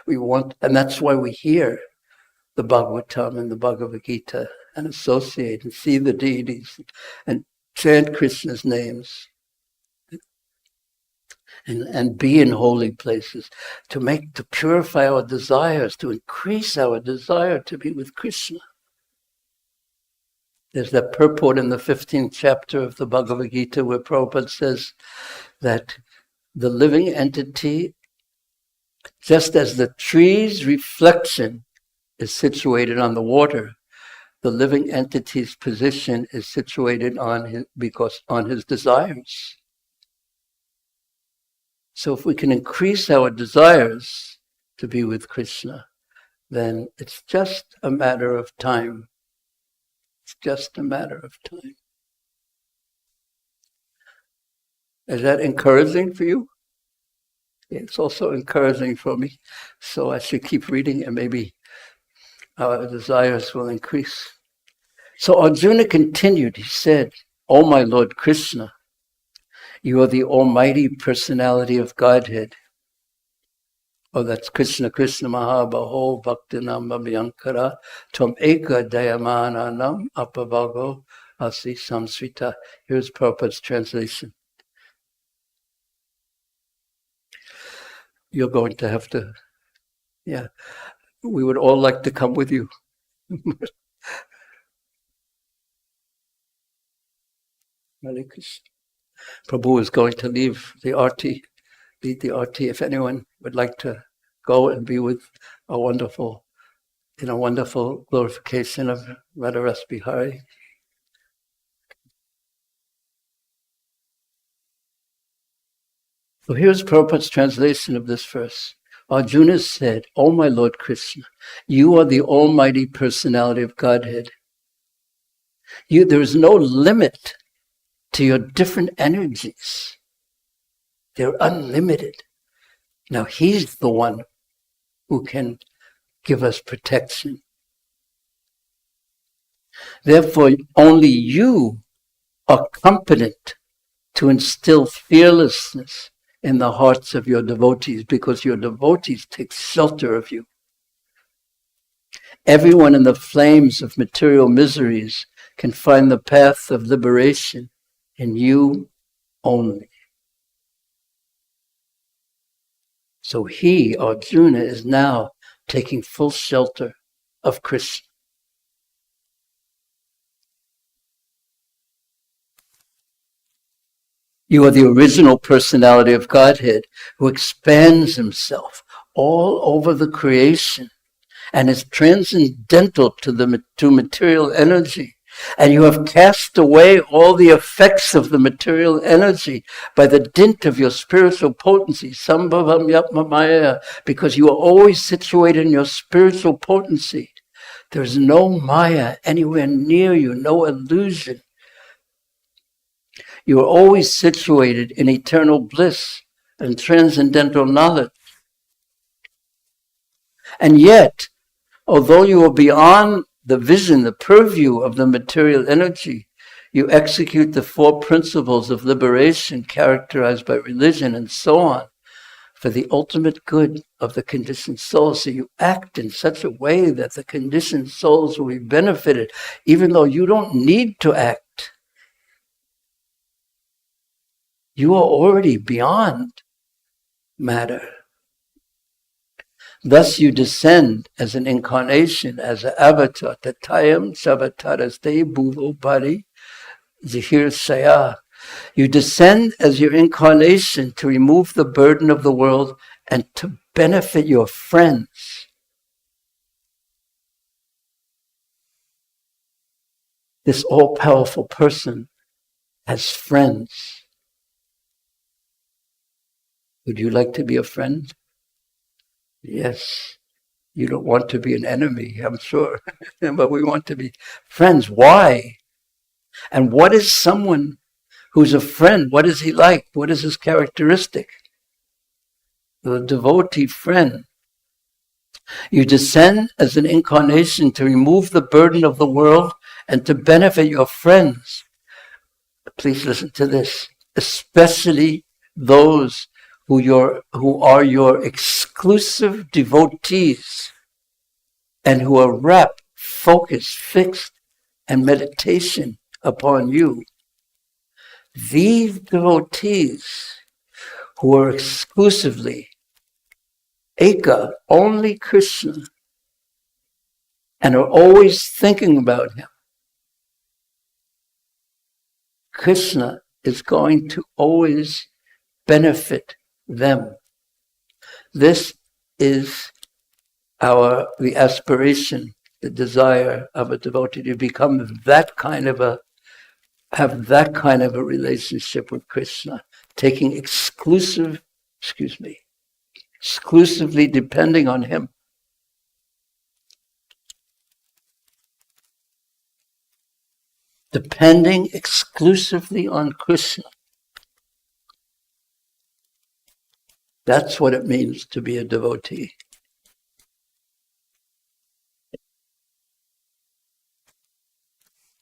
And that's why we hear the Bhagavatam and the Bhagavad-gita and associate and see the deities and chant Krishna's names and be in holy places to purify our desires, to increase our desire to be with Krishna. There's that purport in the 15th chapter of the Bhagavad-gita where Prabhupada says that the living entity, just as the tree's reflection is situated on the water, the living entity's position is situated on his desires. So if we can increase our desires to be with Krishna, then it's just a matter of time. It's just a matter of time. Is that encouraging for you? It's also encouraging for me. So I should keep reading and maybe our desires will increase. So Arjuna continued. He said, "O my Lord Krishna, you are the almighty personality of Godhead." Oh, that's Krishna, Krishna Mahabaho Bhaktinam Abhyankara Tom Eka Dayamananam Apavago Asi Samsrita. Here's Prabhupada's translation. You're going to have to, we would all like to come with you. Hare Krishna. Prabhu is going to lead the arati. If anyone would like to go and be with a wonderful glorification of Radharasbihari. So here's Prabhupada's translation of this verse. Arjuna said, "O my Lord Krishna, you are the almighty personality of Godhead. There is no limit to your different energies. They're unlimited. Now he's the one who can give us protection. Therefore, only you are competent to instill fearlessness in the hearts of your devotees, because your devotees take shelter of you. Everyone in the flames of material miseries can find the path of liberation in you only." So he, Arjuna, is now taking full shelter of Krishna. You are the original personality of Godhead who expands himself all over the creation and is transcendental to material energy And you have cast away all the effects of the material energy by the dint of your spiritual potency, sambhavam yapmamaya, because you are always situated in your spiritual potency. There's no maya anywhere near you, no illusion. You are always situated in eternal bliss and transcendental knowledge. And yet, although you are beyond the vision, the purview of the material energy, you execute the four principles of liberation characterized by religion and so on for the ultimate good of the conditioned soul. So you act in such a way that the conditioned souls will be benefited, even though you don't need to act. You are already beyond matter. Thus you descend as an incarnation, as an avatar, tatayam savataraste bhuvo bari zihir saya. You descend as your incarnation to remove the burden of the world and to benefit your friends. This all-powerful person has friends. Would you like to be a friend? Yes. You don't want to be an enemy, I'm sure. But we want to be friends. Why? And what is someone who's a friend? What is he like? What is his characteristic? The devotee friend. You descend as an incarnation to remove the burden of the world and to benefit your friends. Please listen to this. Especially those who are your exclusive devotees and who are rapt, focused, fixed, and meditation upon you. These devotees who are exclusively Eka, only Krishna, and are always thinking about him, Krishna is going to always benefit them. This is the aspiration, the desire of a devotee to become have that kind of a relationship with Krishna, taking exclusively depending on him. Depending exclusively on Krishna. That's what it means to be a devotee.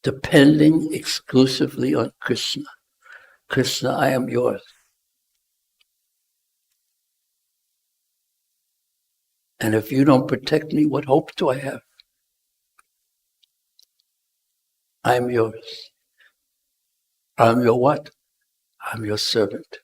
Depending exclusively on Krishna. Krishna, I am yours. And if you don't protect me, what hope do I have? I'm yours. I'm your what? I'm your servant.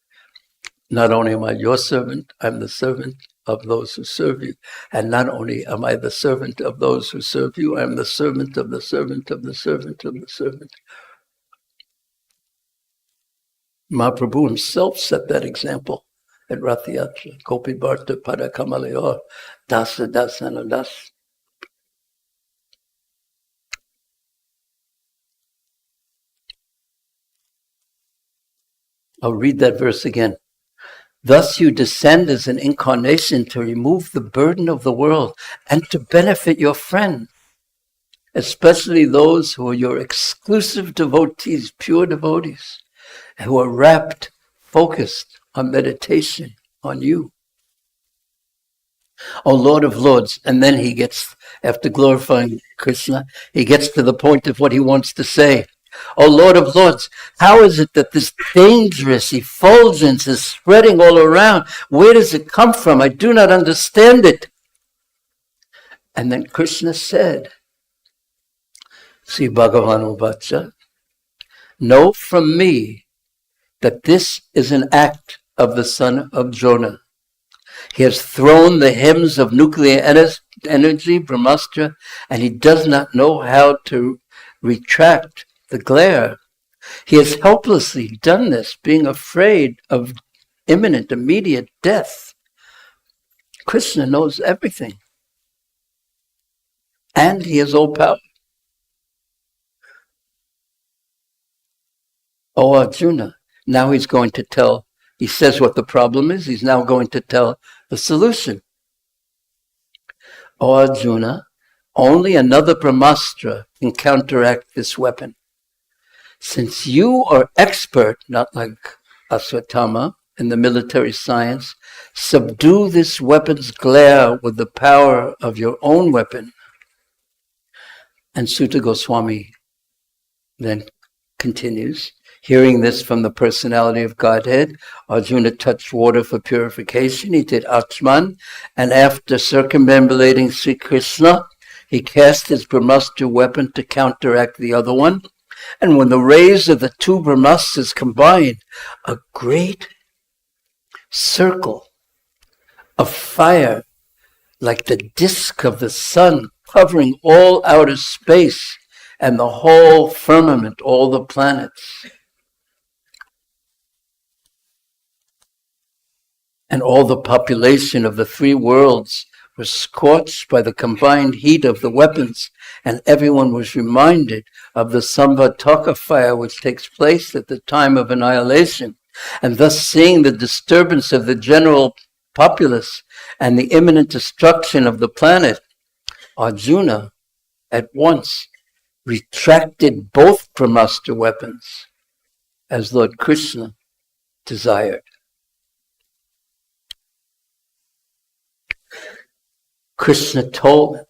Not only am I your servant, I'm the servant of those who serve you. And not only am I the servant of those who serve you, I'm the servant of the servant of the servant of the servant. Mahaprabhu himself set that example at Rath Yatra. Gopi Bharta Pada Kamalayor, Dasa Dasana Das. I'll read that verse again. Thus you descend as an incarnation to remove the burden of the world and to benefit your friends, especially those who are your exclusive devotees, pure devotees, who are rapt, focused on meditation on you. O Lord of Lords, and then he gets, after glorifying Krishna, he gets to the point of what he wants to say. O Lord of Lords, how is it that this dangerous effulgence is spreading all around? Where does it come from? I do not understand it. And then Krishna said, Sri Bhagavan Uvacha, know from me that this is an act of the son of Jonah. He has thrown the hems of nuclear energy, Brahmastra, and he does not know how to retract the glare. He has helplessly done this, being afraid of imminent, immediate death. Krishna knows everything. And he has all power. Oh, Arjuna, now he's going to tell, he says what the problem is, he's now going to tell the solution. Oh, Arjuna, only another Brahmastra can counteract this weapon. Since you are expert, not like Ashwatthama in the military science, subdue this weapon's glare with the power of your own weapon. And Sutta Goswami then continues, hearing this from the personality of Godhead, Arjuna touched water for purification. He did Achman, and after circumambulating Sri Krishna, he cast his Brahmastra weapon to counteract the other one. And when the rays of the two Brahmastras combined, a great circle of fire, like the disk of the sun, covering all outer space and the whole firmament, all the planets. And all the population of the three worlds was scorched by the combined heat of the weapons, and everyone was reminded of the Samvataka fire which takes place at the time of annihilation. And thus, seeing the disturbance of the general populace and the imminent destruction of the planet, Arjuna at once retracted both Brahmastra weapons as Lord Krishna desired. Krishna told him.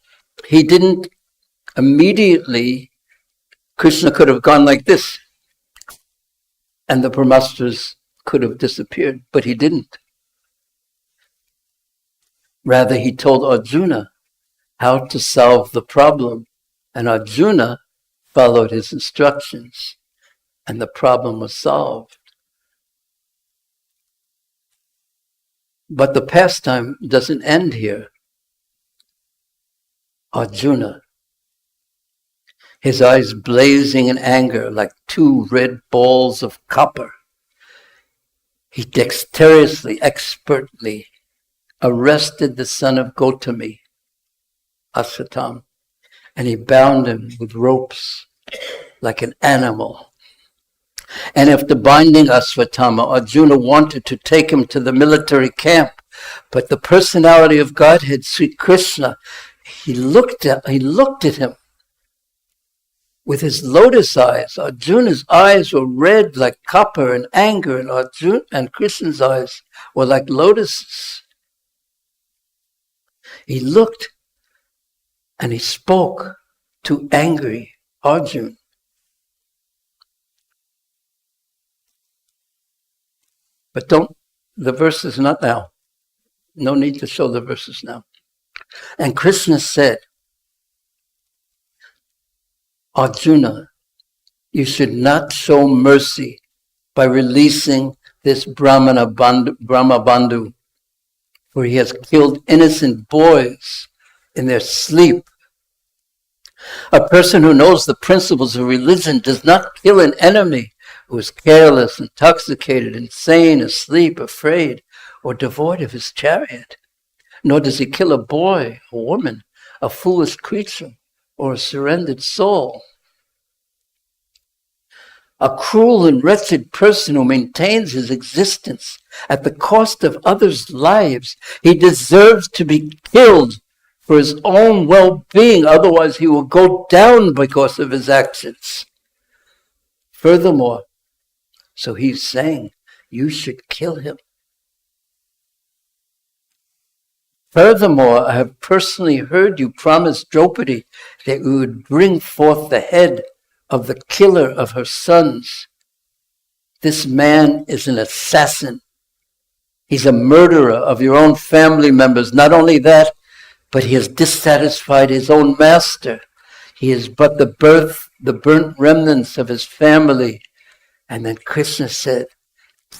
He didn't immediately, Krishna could have gone like this, and the Brahmastras could have disappeared, but he didn't. Rather, he told Arjuna how to solve the problem, and Arjuna followed his instructions, and the problem was solved. But the pastime doesn't end here. Arjuna, his eyes blazing in anger like two red balls of copper, he dexterously, expertly arrested the son of Gautami, Ashwatthama, and he bound him with ropes like an animal. And after binding Ashwatthama, Arjuna wanted to take him to the military camp, but the personality of Godhead, Sri Krishna, he looked at him with his lotus eyes. Arjuna's eyes were red like copper in anger, and Krishna's eyes were like lotuses. He looked and he spoke to angry Arjuna. But the verses not now. No need to show the verses now. And Krishna said, Arjuna, you should not show mercy by releasing this Brahma Bandhu, for he has killed innocent boys in their sleep. A person who knows the principles of religion does not kill an enemy who is careless, intoxicated, insane, asleep, afraid, or devoid of his chariot. Nor does he kill a boy, a woman, a foolish creature, or a surrendered soul. A cruel and wretched person who maintains his existence at the cost of others' lives, he deserves to be killed for his own well-being, otherwise he will go down because of his actions. Furthermore, so he's saying, you should kill him. Furthermore, I have personally heard you promise Draupadi that you would bring forth the head of the killer of her sons. This man is an assassin. He's a murderer of your own family members. Not only that, but he has dissatisfied his own master. He is but the burnt remnants of his family. And then Krishna said,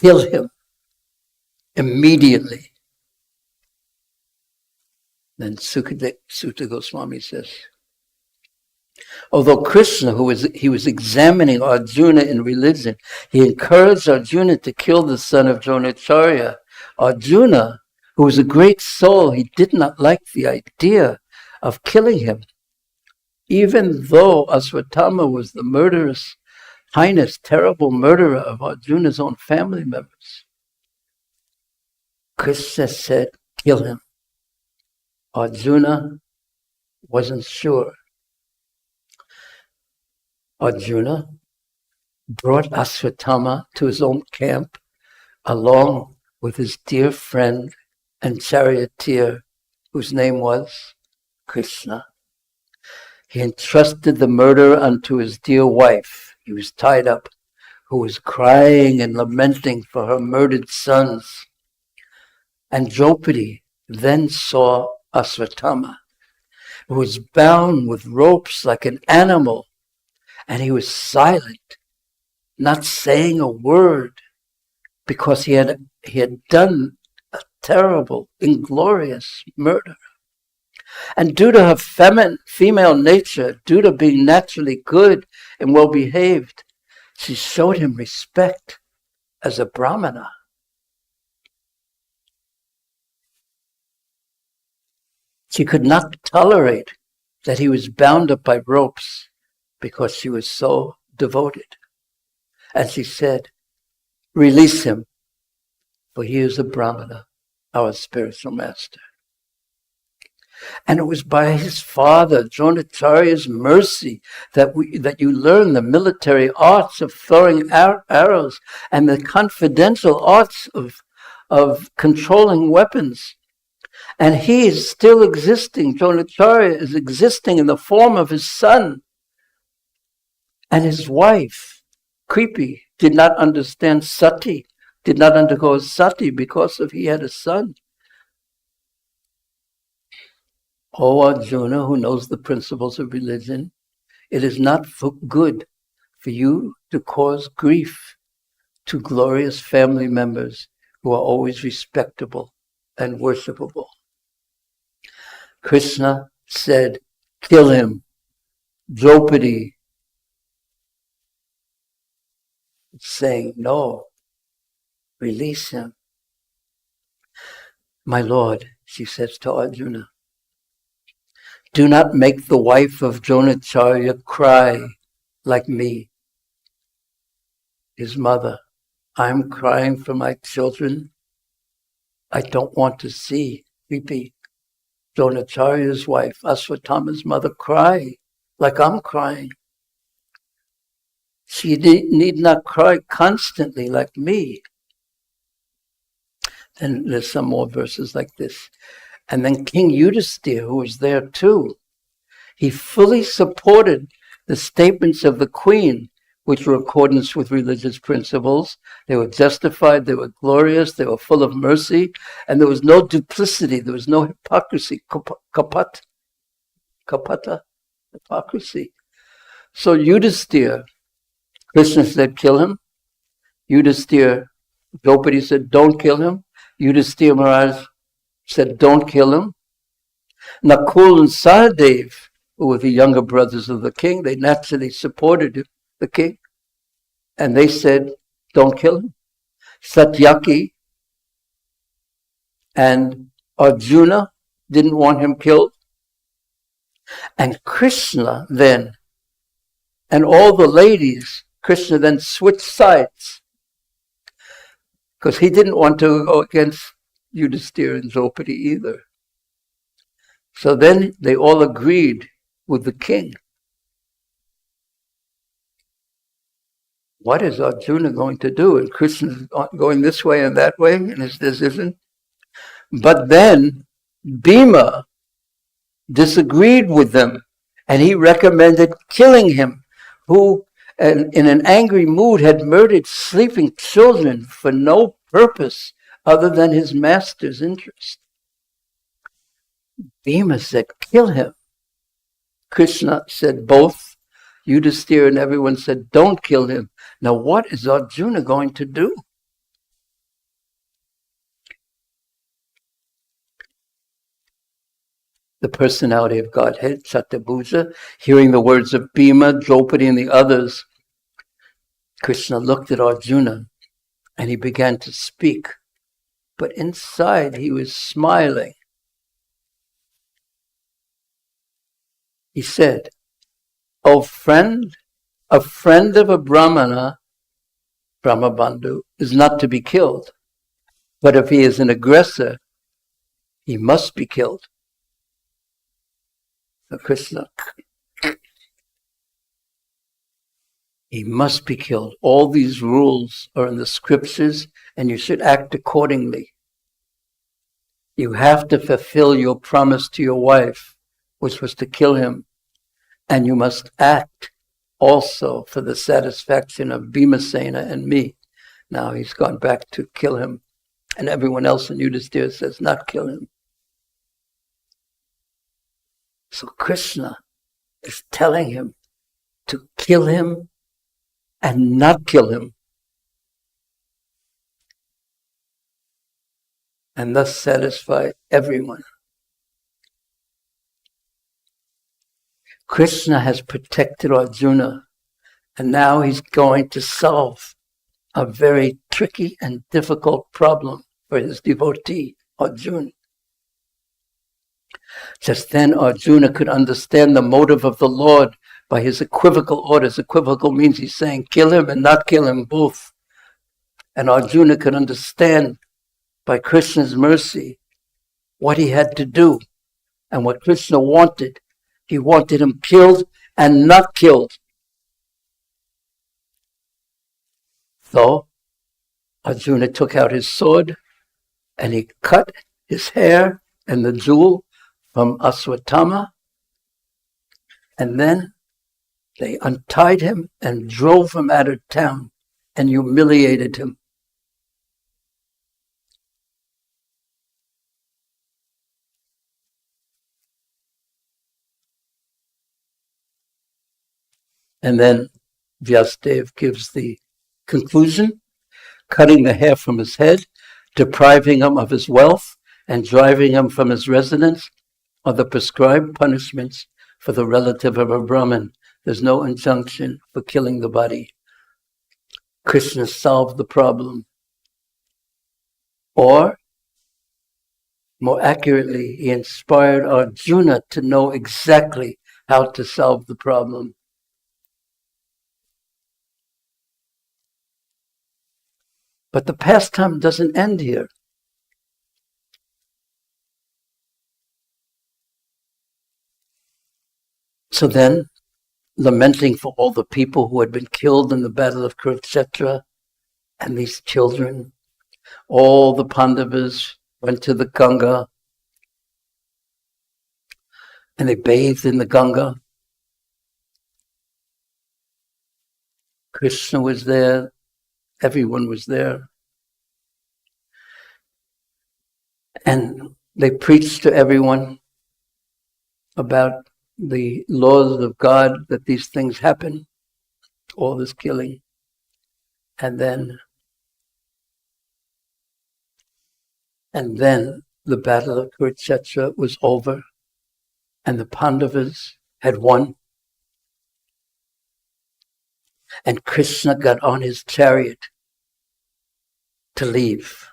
kill him immediately. Then Sutta Goswami says, although Krishna, he was examining Arjuna in religion, he encouraged Arjuna to kill the son of Dronacharya. Arjuna, who was a great soul, he did not like the idea of killing him. Even though Ashwatthama was the murderous heinous, terrible murderer of Arjuna's own family members. Krishna said, kill him. Arjuna wasn't sure. Arjuna brought Ashwatthama to his own camp along with his dear friend and charioteer, whose name was Krishna. He entrusted the murder unto his dear wife. He was tied up, who was crying and lamenting for her murdered sons. And Draupadi then saw Ashwatthama, who was bound with ropes like an animal, and he was silent, not saying a word, because he had done a terrible, inglorious murder. And due to her female nature, due to being naturally good and well-behaved, she showed him respect as a brahmana. She could not tolerate that he was bound up by ropes because she was so devoted. And she said, release him, for he is a brahmana, our spiritual master. And it was by his father, Dronacharya's mercy, that you learn the military arts of throwing arrows and the confidential arts of controlling weapons. And he is still existing. Dronacharya is existing in the form of his son. And his wife, Kripi, did not understand sati, did not undergo sati because he had a son. O Arjuna, who knows the principles of religion, it is not good for you to cause grief to glorious family members who are always respectable and worshipable. Krishna said, kill him. Draupadi saying, no, release him. My Lord, she says to Arjuna, do not make the wife of Dronacharya cry like me, his mother. I'm crying for my children. I don't want to see Kripi, Dronacharya's wife, Ashwatthama's mother, cry like I'm crying. She need not cry constantly like me. Then there's some more verses like this. And then King Yudhisthira, who was there too, he fully supported the statements of the queen, which were in accordance with religious principles. They were justified, they were glorious, they were full of mercy, and there was no duplicity, there was no hypocrisy, kapata, hypocrisy. So Yudhisthira, Krishna said, kill him. Yudhisthira, Draupadi said, don't kill him. Yudhisthira Maharaj said, don't kill him. Nakul and Sahadev, who were the younger brothers of the king, they naturally supported the king. And they said, don't kill him. Satyaki and Arjuna didn't want him killed. And Krishna then, and all the ladies, Krishna then switched sides. Because he didn't want to go against Yudhisthira and Draupadi either. So then they all agreed with the king. What is Arjuna going to do? And Krishna is going this way and that way in his decision. But then Bhima disagreed with them, and he recommended killing him, who in an angry mood had murdered sleeping children for no purpose other than his master's interest. Bhima said, kill him. Krishna said both. Yudhisthira and everyone said, don't kill him. Now what is Arjuna going to do? The personality of Godhead, Satyabuja, hearing the words of Bhima, Draupadi, and the others, Krishna looked at Arjuna and he began to speak. But inside he was smiling. He said, "O friend, A friend of a Brahmana, Brahmabandhu, is not to be killed. But if he is an aggressor, he must be killed. So Krishna, he must be killed. All these rules are in the scriptures, and you should act accordingly. You have to fulfill your promise to your wife, which was to kill him. And you must act also for the satisfaction of Bhimasena and me. Now he's gone back to kill him. And everyone else in Yudhisthira says, not kill him. So Krishna is telling him to kill him and not kill him. And thus satisfy everyone. Krishna has protected Arjuna, and now he's going to solve a very tricky and difficult problem for his devotee, Arjuna. Just then Arjuna could understand the motive of the Lord by his equivocal orders. Equivocal means he's saying, kill him and not kill him both. And Arjuna could understand by Krishna's mercy what he had to do and what Krishna wanted. He wanted him killed and not killed. So Arjuna took out his sword and he cut his hair and the jewel from Aswatthama, and then they untied him and drove him out of town and humiliated him. And then Vyasadeva gives the conclusion, cutting the hair from his head, depriving him of his wealth, and driving him from his residence are the prescribed punishments for the relative of a Brahmin. There's no injunction for killing the body. Krishna solved the problem. Or, more accurately, he inspired Arjuna to know exactly how to solve the problem. But the pastime doesn't end here. So then, lamenting for all the people who had been killed in the battle of Kurukshetra and these children, all the Pandavas went to the Ganga and they bathed in the Ganga. Krishna was there. Everyone was there. And they preached to everyone about the laws of God, that these things happen, all this killing. And then the battle of Kurukshetra was over and the Pandavas had won. And Krishna got on his chariot to leave.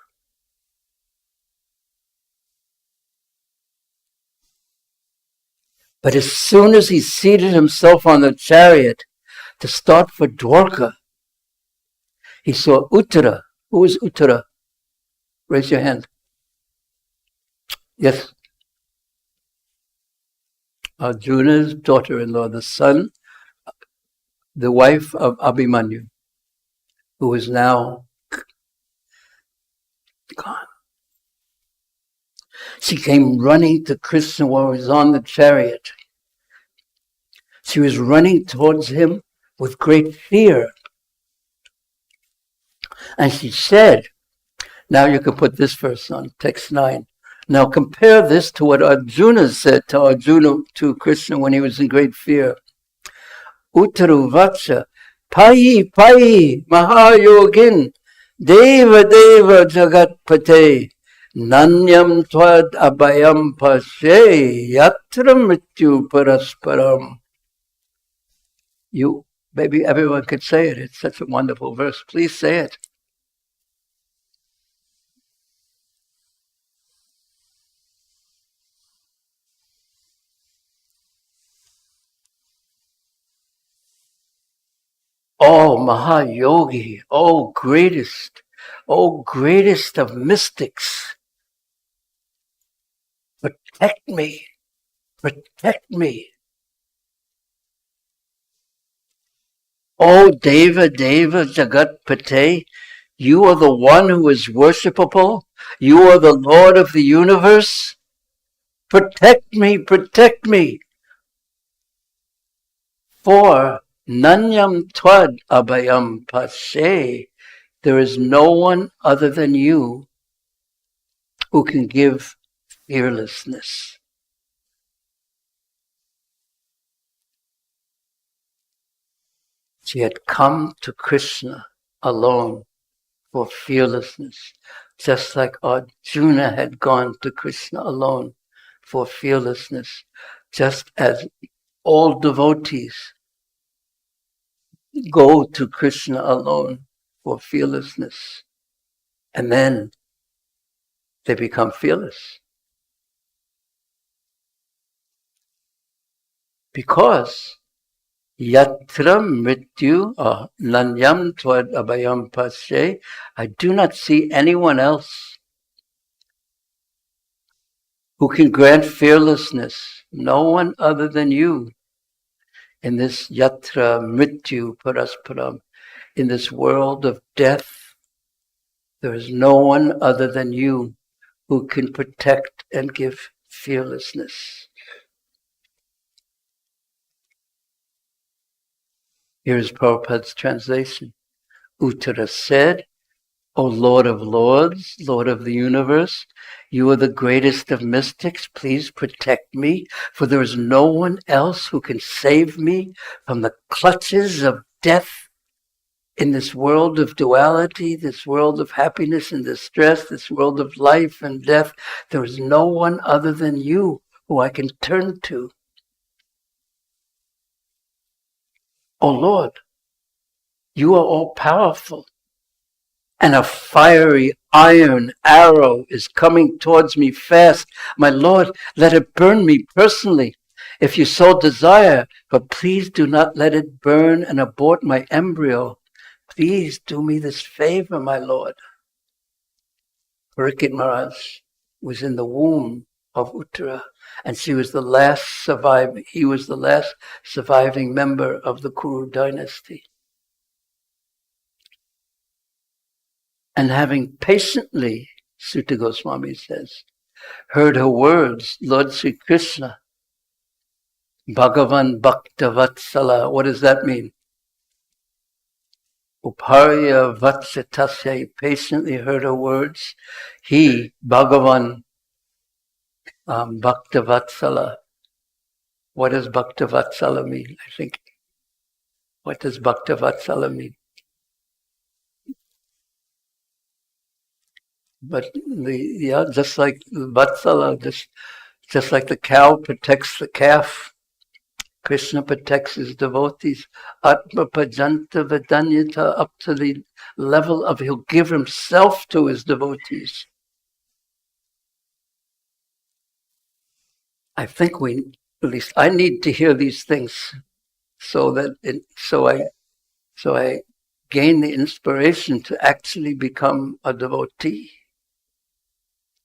But as soon as he seated himself on the chariot to start for Dwarka, he saw Uttara. Who is Uttara? Raise your hand. Yes. Arjuna's daughter-in-law, the wife of Abhimanyu, who is now gone. She came running to Krishna while he was on the chariot. She was running towards him with great fear. And she said, now you can put this verse on, text 9. Now compare this to what Arjuna said to Krishna when he was in great fear. Uttaru vacha, payi payi, mahayogin, deva deva jagat pate, nanyam tvad abhayam pashe, yatra mrityu parasparam. Maybe everyone could say it. It's such a wonderful verse. Please say it. Oh, Mahayogi, oh greatest of mystics, protect me, protect me. Oh, Deva, Jagat Pate, you are the one who is worshipable. You are the Lord of the universe. Protect me, protect me. For Nanyam Twad Abhayam Pashe, there is no one other than you who can give fearlessness. She had come to Krishna alone for fearlessness, just like Arjuna had gone to Krishna alone for fearlessness, just as all devotees go to Krishna alone for fearlessness, and then they become fearless. Because Yatra mrityu nanyam tvad abhayam pashe, I do not see anyone else who can grant fearlessness, no one other than you, in this yatra mrityu parasparam, in this world of death. There is no one other than you who can protect and give fearlessness. Here is Prabhupada's translation. Uttara said, O Lord of Lords, Lord of the universe, you are the greatest of mystics. Please protect me, for there is no one else who can save me from the clutches of death in this world of duality, this world of happiness and distress, this world of life and death. There is no one other than you who I can turn to. O Lord, you are all powerful, and a fiery iron arrow is coming towards me fast. My Lord, let it burn me personally, if you so desire, but please do not let it burn and abort my embryo. Please do me this favor, my Lord. Parikshit Maharaj was in the womb of Uttara, and he was the last surviving member of the Kuru dynasty. And having patiently, Sutta Goswami says, heard her words, Lord Sri Krishna, Bhagavan Bhakta Vatsala, what does that mean? Uparya Vatsatasya, patiently heard her words. He, Bhagavan Bhakta Vatsala. What does Bhakta Vatsala mean? I think, what does Bhakta Vatsala mean? But just like Vatsala, just like the cow protects the calf, Krishna protects his devotees. Atma Pajanta Vedanyata, up to the level of he'll give himself to his devotees. I think at least I need to hear these things so I gain the inspiration to actually become a devotee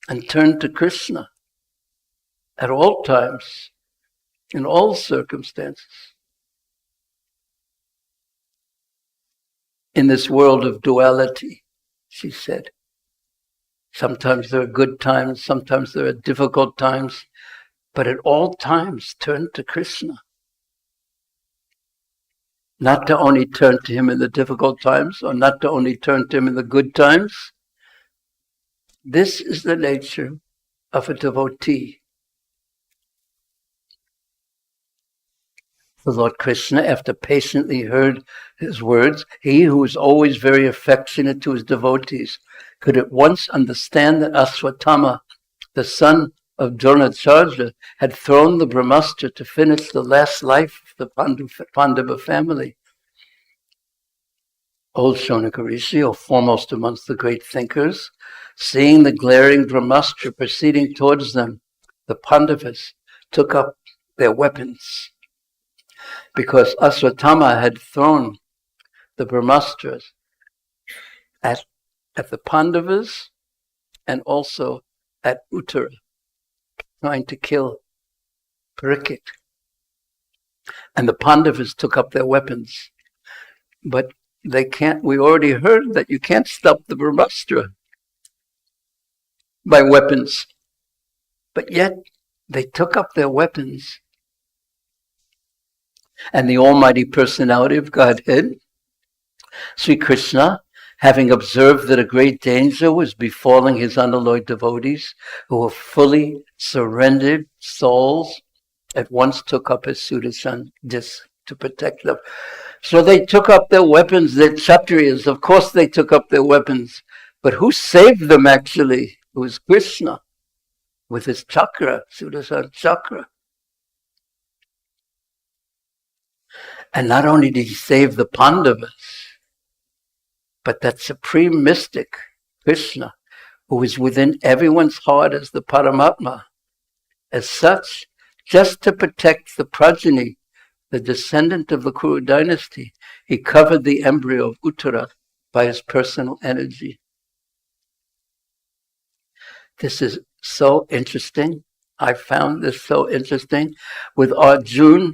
and turn to Krishna at all times, in all circumstances. In this world of duality, she said, sometimes there are good times, sometimes there are difficult times, but at all times turn to Krishna. Not to only turn to him in the difficult times, or not to only turn to him in the good times. This is the nature of a devotee. The Lord Krishna, after patiently heard his words, he who is always very affectionate to his devotees, could at once understand that Usthapana, the son of Dronacharya, had thrown the Brahmastra to finish the last life of the Pandava family. Old Shonaka Rishi, or foremost amongst the great thinkers, seeing the glaring Brahmastra proceeding towards them, the Pandavas took up their weapons, because Usthapana had thrown the Brahmastras at the Pandavas and also at Uttara, trying to kill Parikshit. And the Pandavas took up their weapons. But they can't, we already heard that you can't stop the Brahmastra by weapons. But yet, they took up their weapons. And the Almighty Personality of Godhead, Sri Krishna, having observed that a great danger was befalling his unalloyed devotees, who were fully surrendered souls, at once took up his Sudarshan disc to protect them. So they took up their weapons, they're Kshatriyas, of course they took up their weapons. But who saved them actually? It was Krishna, with his chakra, Sudarshan chakra. And not only did he save the Pandavas, but that supreme mystic, Krishna, who is within everyone's heart as the Paramatma. As such, just to protect the progeny, the descendant of the Kuru dynasty, he covered the embryo of Uttara by his personal energy. This is so interesting. I found this so interesting. With Arjuna,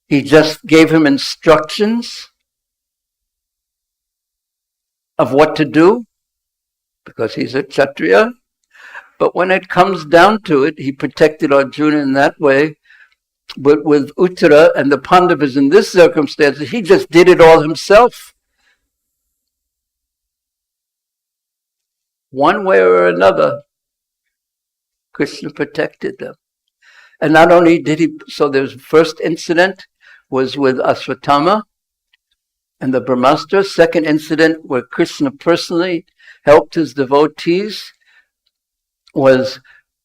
he just gave him instructions of what to do, because he's a Kshatriya. But when it comes down to it, he protected Arjuna in that way. But with Uttara and the Pandavas in this circumstance, he just did it all himself. One way or another, Krishna protected them. And not only did he, so there's first incident was with Ashwatthama and the Brahmastra. Second incident where Krishna personally helped his devotees was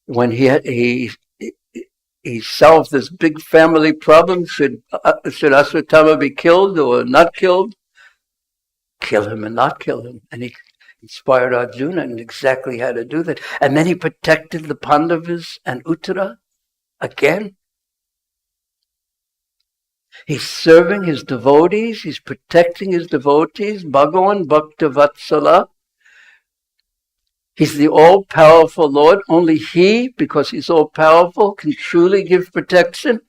when he solved this big family problem. Should Ashwatthama be killed or not killed? Kill him and not kill him. And he inspired Arjuna and exactly how to do that. And then he protected the Pandavas and Uttara again. He's serving his devotees. He's protecting his devotees. Bhagavan Bhakta Vatsala. He's the all-powerful Lord. Only he, because he's all-powerful, can truly give protection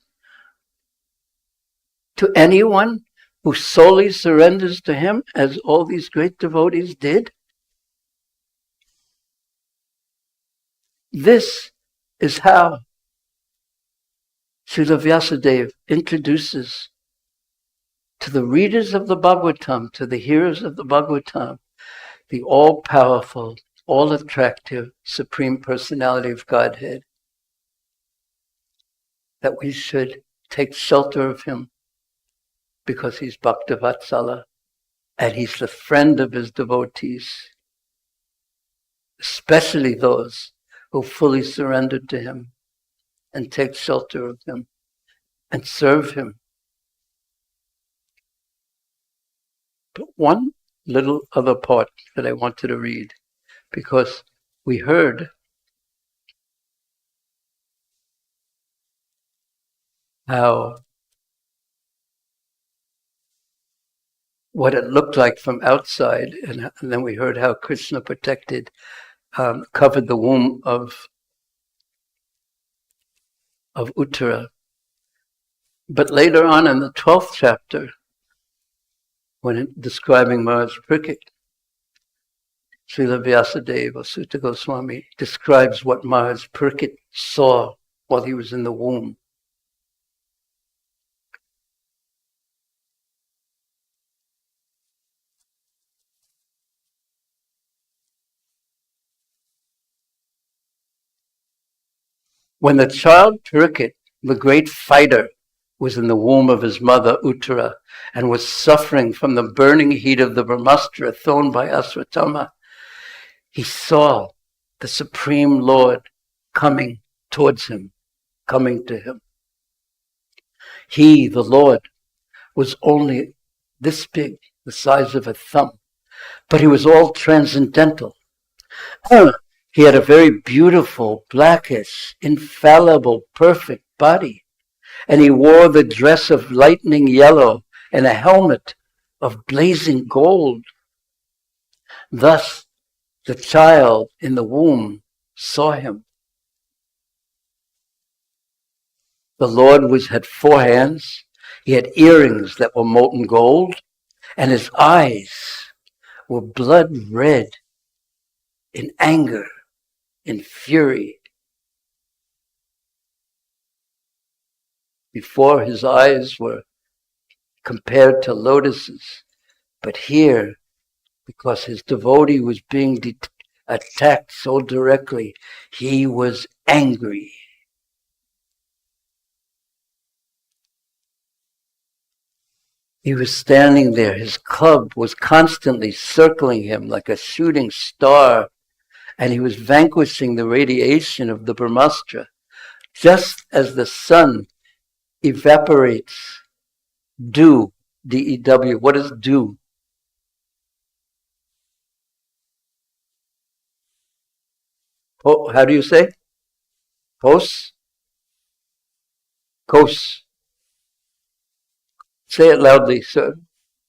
to anyone who solely surrenders to him, as all these great devotees did. This is how Srila Vyasadeva introduces to the readers of the Bhagavatam, to the hearers of the Bhagavatam, the all-powerful, all-attractive, Supreme Personality of Godhead, that we should take shelter of him because he's Bhaktavatsala and he's the friend of his devotees, especially those who fully surrendered to him and take shelter of him and serve him. But one little other part that I wanted to read, because we heard how what it looked like from outside, and then we heard how Krishna protected, covered the womb of Uttara. But later on in the 12th chapter, when describing Maharaj Parikshit, Srila Vyasadeva Sutta Goswami describes what Maharaj Parikshit saw while he was in the womb. When the child Parikshit, the great fighter, was in the womb of his mother Uttara and was suffering from the burning heat of the Brahmastra thrown by Ashwatthama, he saw the Supreme Lord coming towards him, coming to him. He, the Lord, was only this big, the size of a thumb, but he was all transcendental. He had a very beautiful, blackish, infallible, perfect body. And he wore the dress of lightning yellow and a helmet of blazing gold. Thus the child in the womb saw him. The Lord had 4 hands. He had earrings that were molten gold, and his eyes were blood red in anger, in fury. Before, his eyes were compared to lotuses, but here, because his devotee was being attacked so directly, he was angry. He was standing there. His club was constantly circling him like a shooting star, and he was vanquishing the radiation of the Brahmastra. Just as the sun evaporates dew, D-E-W. What is dew? How do you say? Kos? Kos. Say it loudly, sir.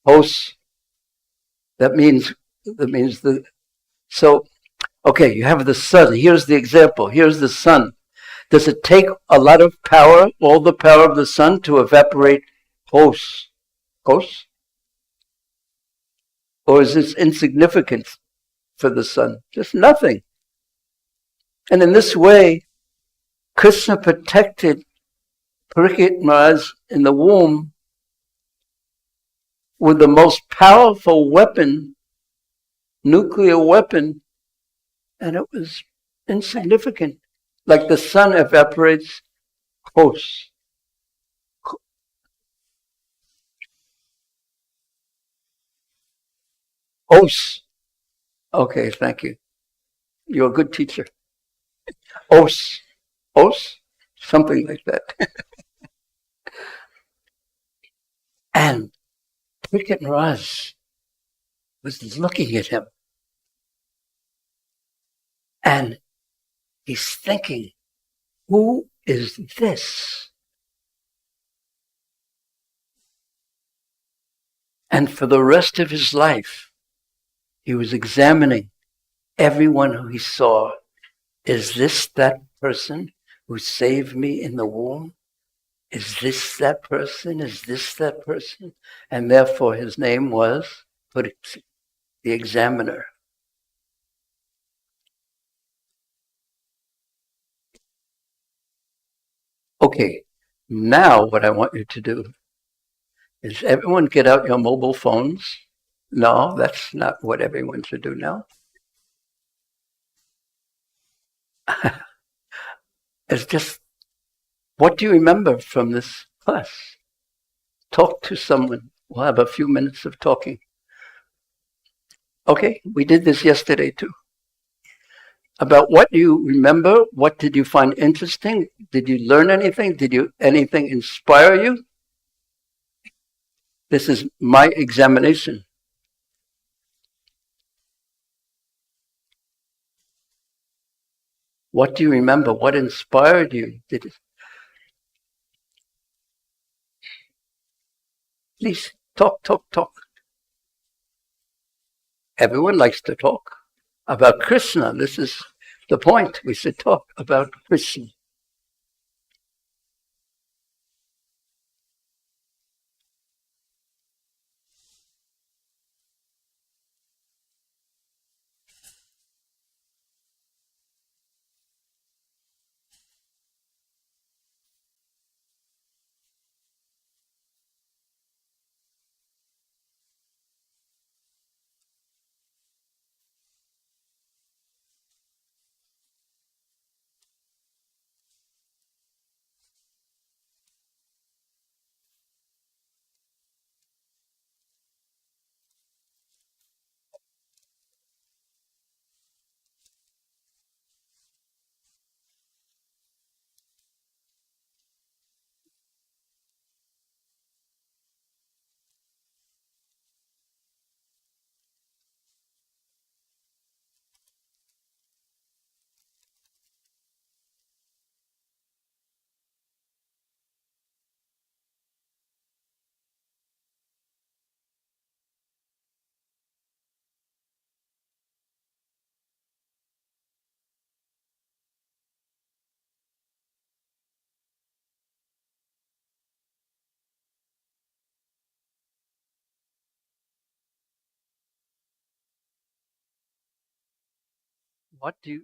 Kos. That means the. So, okay, you have the sun. Here's the example. Here's the sun. Does it take a lot of power, all the power of the sun, to evaporate kos? Kos? Or is this insignificant for the sun? Just nothing. And in this way, Krishna protected Parikshit Maharaj in the womb with the most powerful weapon, nuclear weapon, and it was insignificant. Like the sun evaporates kos. Os. Okay, thank you. You're a good teacher. Os. Os? Something like that. And Parikshit Maharaj was looking at him. And he's thinking, who is this? And for the rest of his life, he was examining everyone who he saw. Is this that person who saved me in the womb? Is this that person? Is this that person? And therefore his name was Parikshit, the examiner. Okay, now what I want you to do is everyone get out your mobile phones. No, that's not what everyone should do now. It's just, what do you remember from this class? Talk to someone. We'll have a few minutes of talking. Okay, we did this yesterday too. About what do you remember? What did you find interesting? Did you learn anything? Did anything inspire you? This is my examination. What do you remember? What inspired you? Please talk. Everyone likes to talk about Krishna. This is the point. We should talk about Krishna. What do you?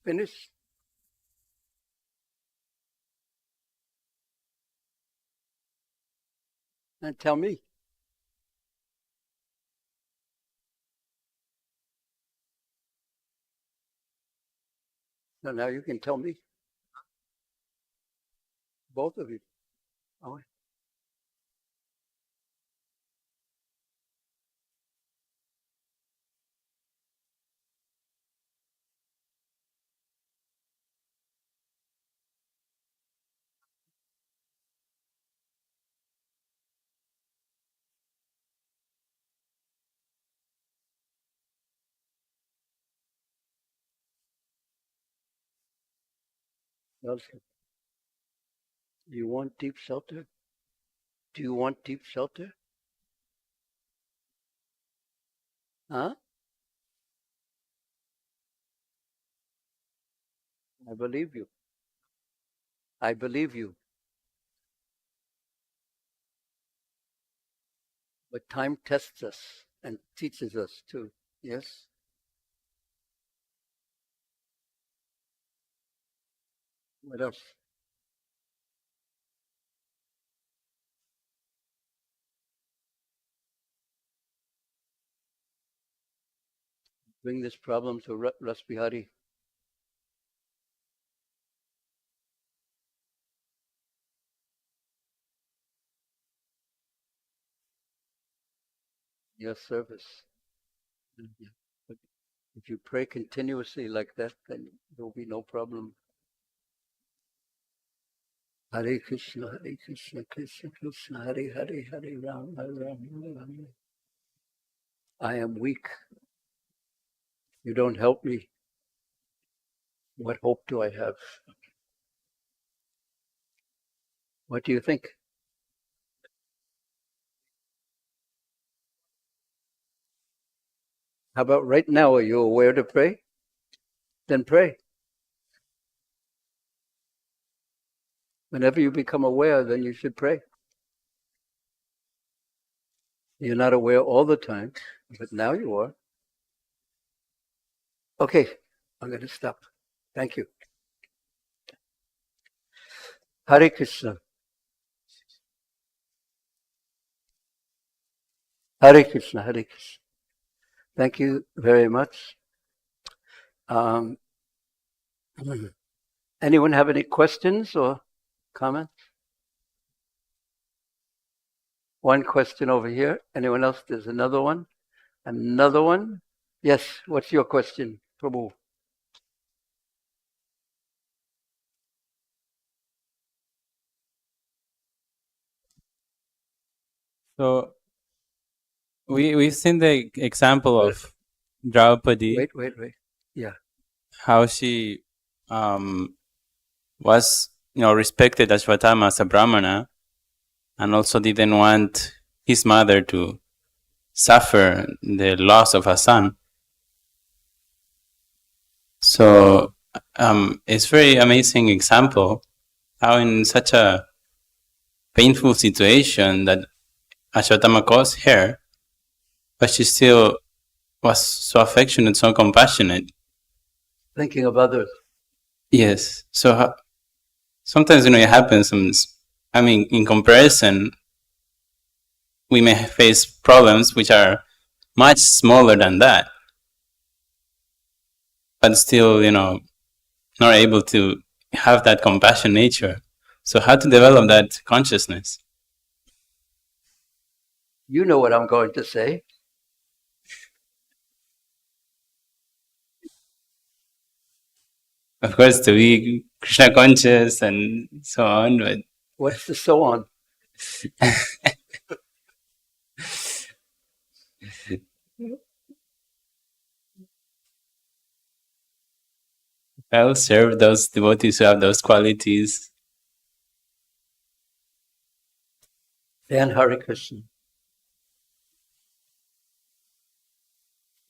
Finish? And tell me. So now you can tell me. Both of you. Oh, Nelson, you want deep shelter? Do you want deep shelter? Huh? I believe you. I believe you. But time tests us and teaches us too. Yes? What else? Bring this problem to Rasbihari. Your service. Yeah. But if you pray continuously like that, then there will be no problem. Hare Krishna, Krishna Krishna, Hare Hare, Hare Ram, Hare Ram, Hare Ram. I am weak. You don't help me. What hope do I have? What do you think? How about right now? Are you aware to pray? Then pray. Whenever you become aware, then you should pray. You're not aware all the time, but now you are. Okay, I'm going to stop. Thank you. Hare Krishna. Hare Krishna, Hare Krishna. Thank you very much. Anyone have any questions or comments? One question over here. Anyone else? There's another one. Another one. Yes, what's your question, Prabhu? So we've seen the example of Draupadi, Wait. Yeah. how she was respected Ashwatthama as a Brahmana, and also didn't want his mother to suffer the loss of a son. So it's very amazing example how in such a painful situation that Ashwatthama caused her, but she still was so affectionate, so compassionate. Thinking of others. Yes. So sometimes it happens. In comparison, we may face problems which are much smaller than that, but still, not able to have that compassion nature. So how to develop that consciousness? You know what I'm going to say. Of course, to be Krishna conscious and so on, but What's the so on? I'll serve those devotees who have those qualities. And Hare Krishna.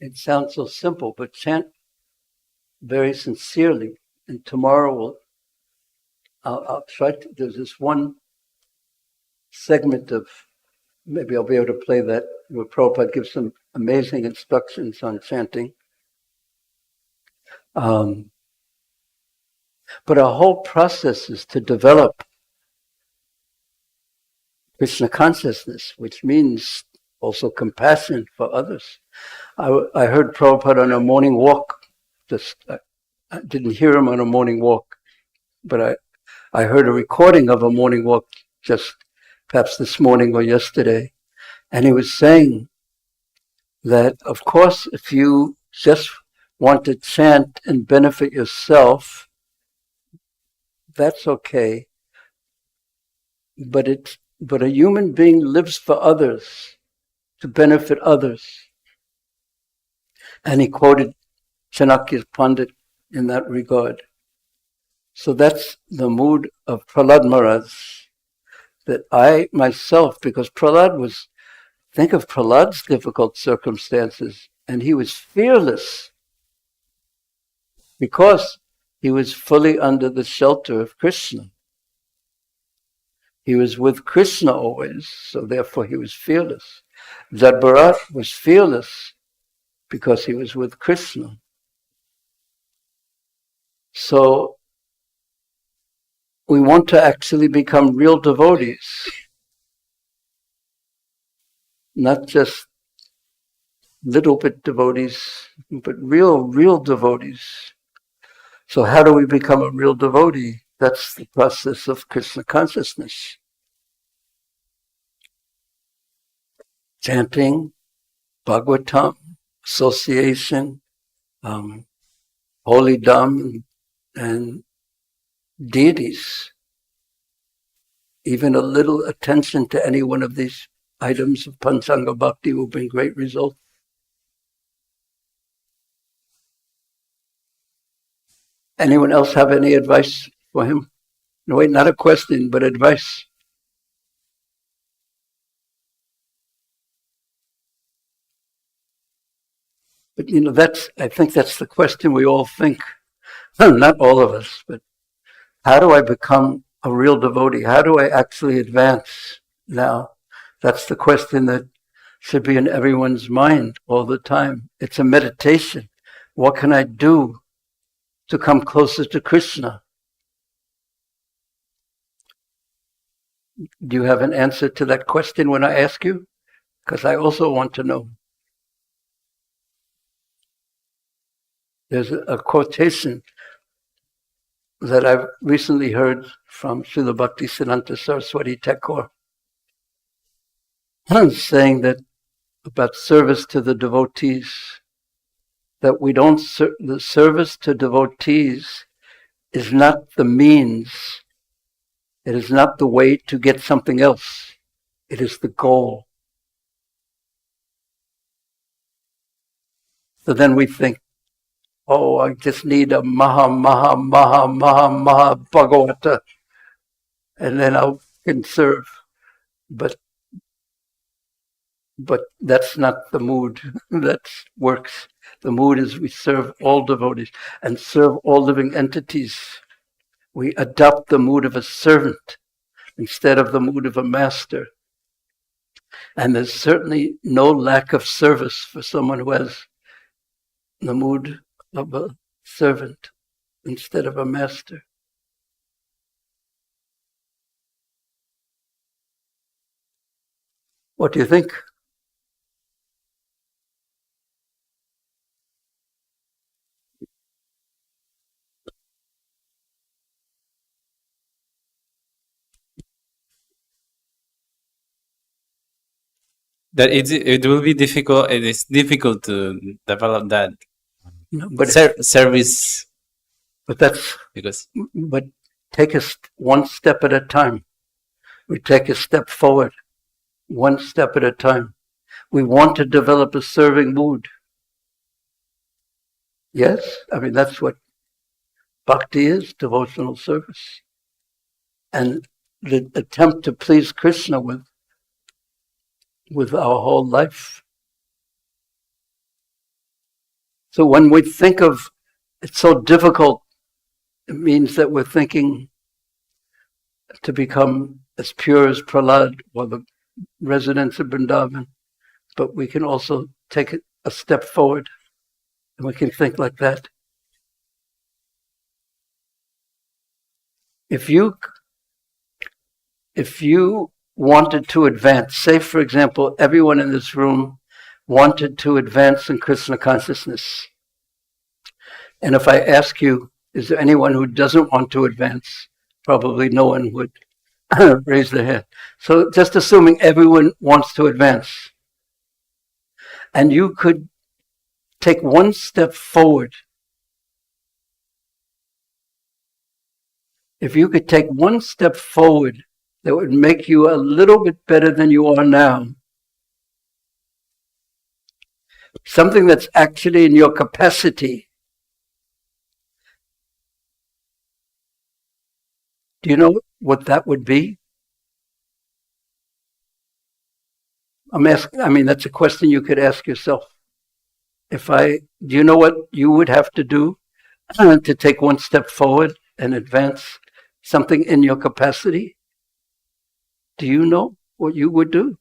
It sounds so simple, but chant very sincerely. And tomorrow I'll try to, there's this one segment of, maybe I'll be able to play that, where Prabhupada gives some amazing instructions on chanting. But our whole process is to develop Krishna consciousness, which means also compassion for others. I heard Prabhupada on a morning walk. I didn't hear him on a morning walk, but I heard a recording of a morning walk just perhaps this morning or yesterday. And he was saying that, of course, if you just want to chant and benefit yourself, that's okay. But a human being lives for others, to benefit others. And he quoted Chanakya's Pandit in that regard. So that's the mood of Prahlad Maharaj, that I myself, because think of Prahlad's difficult circumstances, and he was fearless because he was fully under the shelter of Krishna. He was with Krishna always, so therefore he was fearless. Bharat was fearless because he was with Krishna. So we want to actually become real devotees, not just little bit devotees, but real devotees. So how do we become a real devotee? That's the process of Krishna consciousness. Chanting, Bhagavatam, association, holy dham, and deities. Even a little attention to any one of these items of Panchanga Bhakti will bring great results. Anyone else have any advice for him? No, wait, not a question, but advice. But I think that's the question we all think. Not all of us, but how do I become a real devotee? How do I actually advance now? That's the question that should be in everyone's mind all the time. It's a meditation. What can I do to come closer to Krishna? Do you have an answer to that question when I ask you? Because I also want to know. There's a quotation that I've recently heard from Srila Bhaktisiddhanta Saraswati Thakur, saying that about service to the devotees, that we don't, the service to devotees is not the means, it is not the way to get something else, it is the goal. So then we think, oh, I just need a Maha Bhagavata, and then I can serve. But that's not the mood. That works. The mood is we serve all devotees and serve all living entities. We adopt the mood of a servant instead of the mood of a master. And there's certainly no lack of service for someone who has the mood of a servant instead of a master. What do you think? That it will be difficult. It is difficult to develop that But service. But that's Because but take us one step at a time. We take a step forward, one step at a time. We want to develop a serving mood. Yes, I mean that's what bhakti is, devotional service, and the attempt to please Krishna with our whole life. So when we think of it's so difficult, it means that we're thinking to become as pure as Prahlad or the residents of Vrindavan, but we can also take it a step forward and we can think like that. If you wanted to advance, say for example, everyone in this room wanted to advance in Krishna consciousness. And if I ask you, is there anyone who doesn't want to advance? Probably no one would raise their hand. So just assuming everyone wants to advance. And you could take one step forward. If you could take one step forward that would make you a little bit better than you are now, something that's actually in your capacity. Do you know what that would be? That's a question you could ask yourself. Do you know what you would have to do to take one step forward and advance something in your capacity? Do you know what you would do?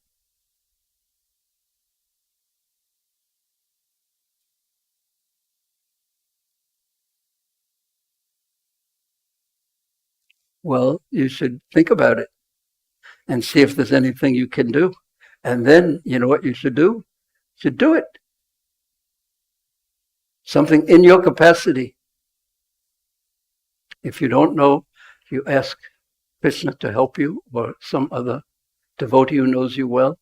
Well, you should think about it and see if there's anything you can do. And then, you know what you should do? You should do it. Something in your capacity. If you don't know, you ask Krishna to help you or some other devotee who knows you well.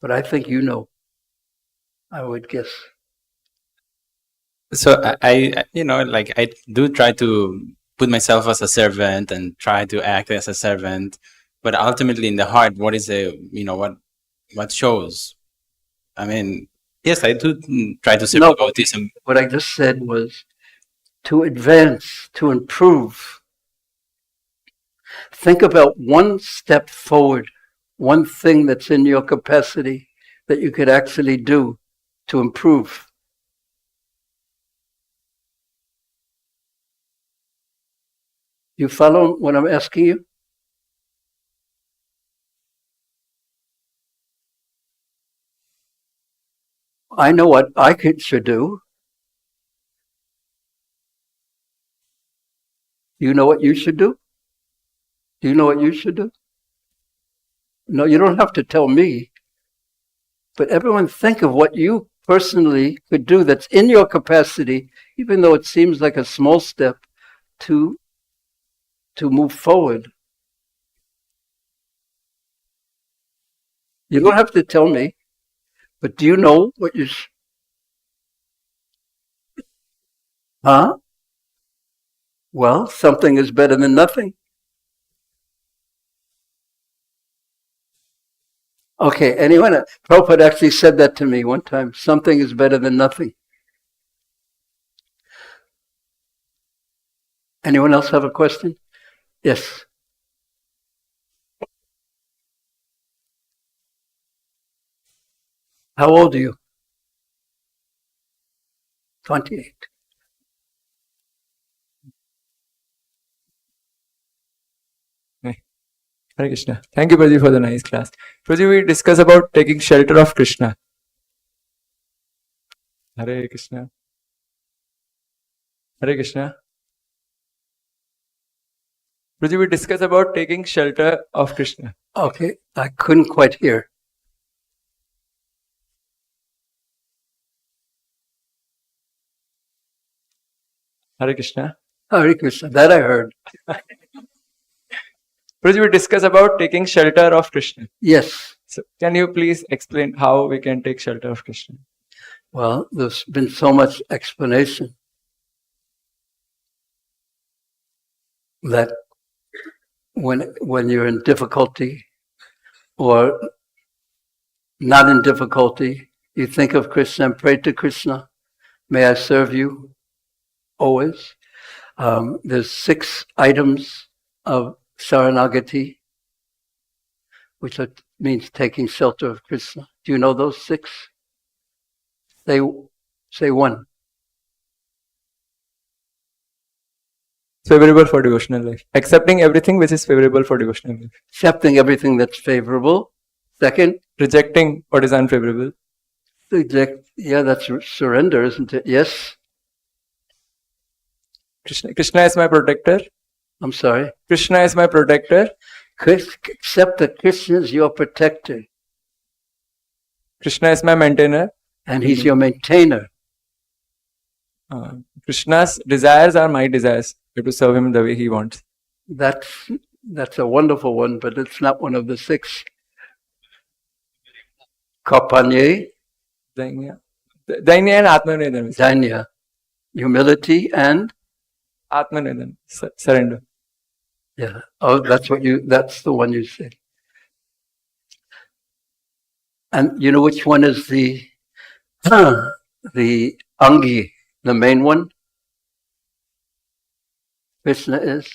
But I think you know, I would guess. so I do try to put myself as a servant and try to act as a servant, but ultimately in the heart, what is what shows? I mean, yes, I do try to serve devotees. What I just said was to advance, to improve. Think about one step forward, one thing that's in your capacity that you could actually do to improve. You follow what I'm asking you? I know what I should do. You know what you should do? Do you know what you should do? No, you don't have to tell me. But everyone think of what you personally could do that's in your capacity, even though it seems like a small step, to move forward. You don't have to tell me, but do you know what you... Huh? Well, something is better than nothing. Okay, anyone? Prabhupada actually said that to me one time. Something is better than nothing. Anyone else have a question? Yes. How old are you? 28. Hare Krishna. Thank you, Prabhuji, for the nice class. Prabhuji, we discuss about taking shelter of Krishna. Hare Krishna. Hare Krishna. Prabhuji, we discuss about taking shelter of Krishna. Okay, I couldn't quite hear. Hare Krishna. Hare Krishna, that I heard. Prabhuji, we discuss about taking shelter of Krishna. Yes. So, can you please explain how we can take shelter of Krishna? Well, there's been so much explanation that when you're in difficulty or not in difficulty, you think of Krishna and pray to Krishna. May I serve you always. There's 6 items of Sharanagati, which means taking shelter of Krishna. Do you know those 6? Say one. Favorable for devotional life. Accepting everything which is favorable for devotional life. Accepting everything that's favorable. Second. Rejecting what is unfavorable. Yeah, that's surrender, isn't it? Yes. Krishna is my protector. I'm sorry. Krishna is my protector. Accept that Krishna is your protector. Krishna is my maintainer. And he's your maintainer. Krishna's desires are my desires. You have to serve him the way he wants. That's a wonderful one, but it's not one of the 6. Kapanye. Dainya and Atmanedan. Dainya. Humility and? Atmanedan. Surrender. Yeah. Oh, that's the one you said. And you know which one is the Angi, the main one? Krishna is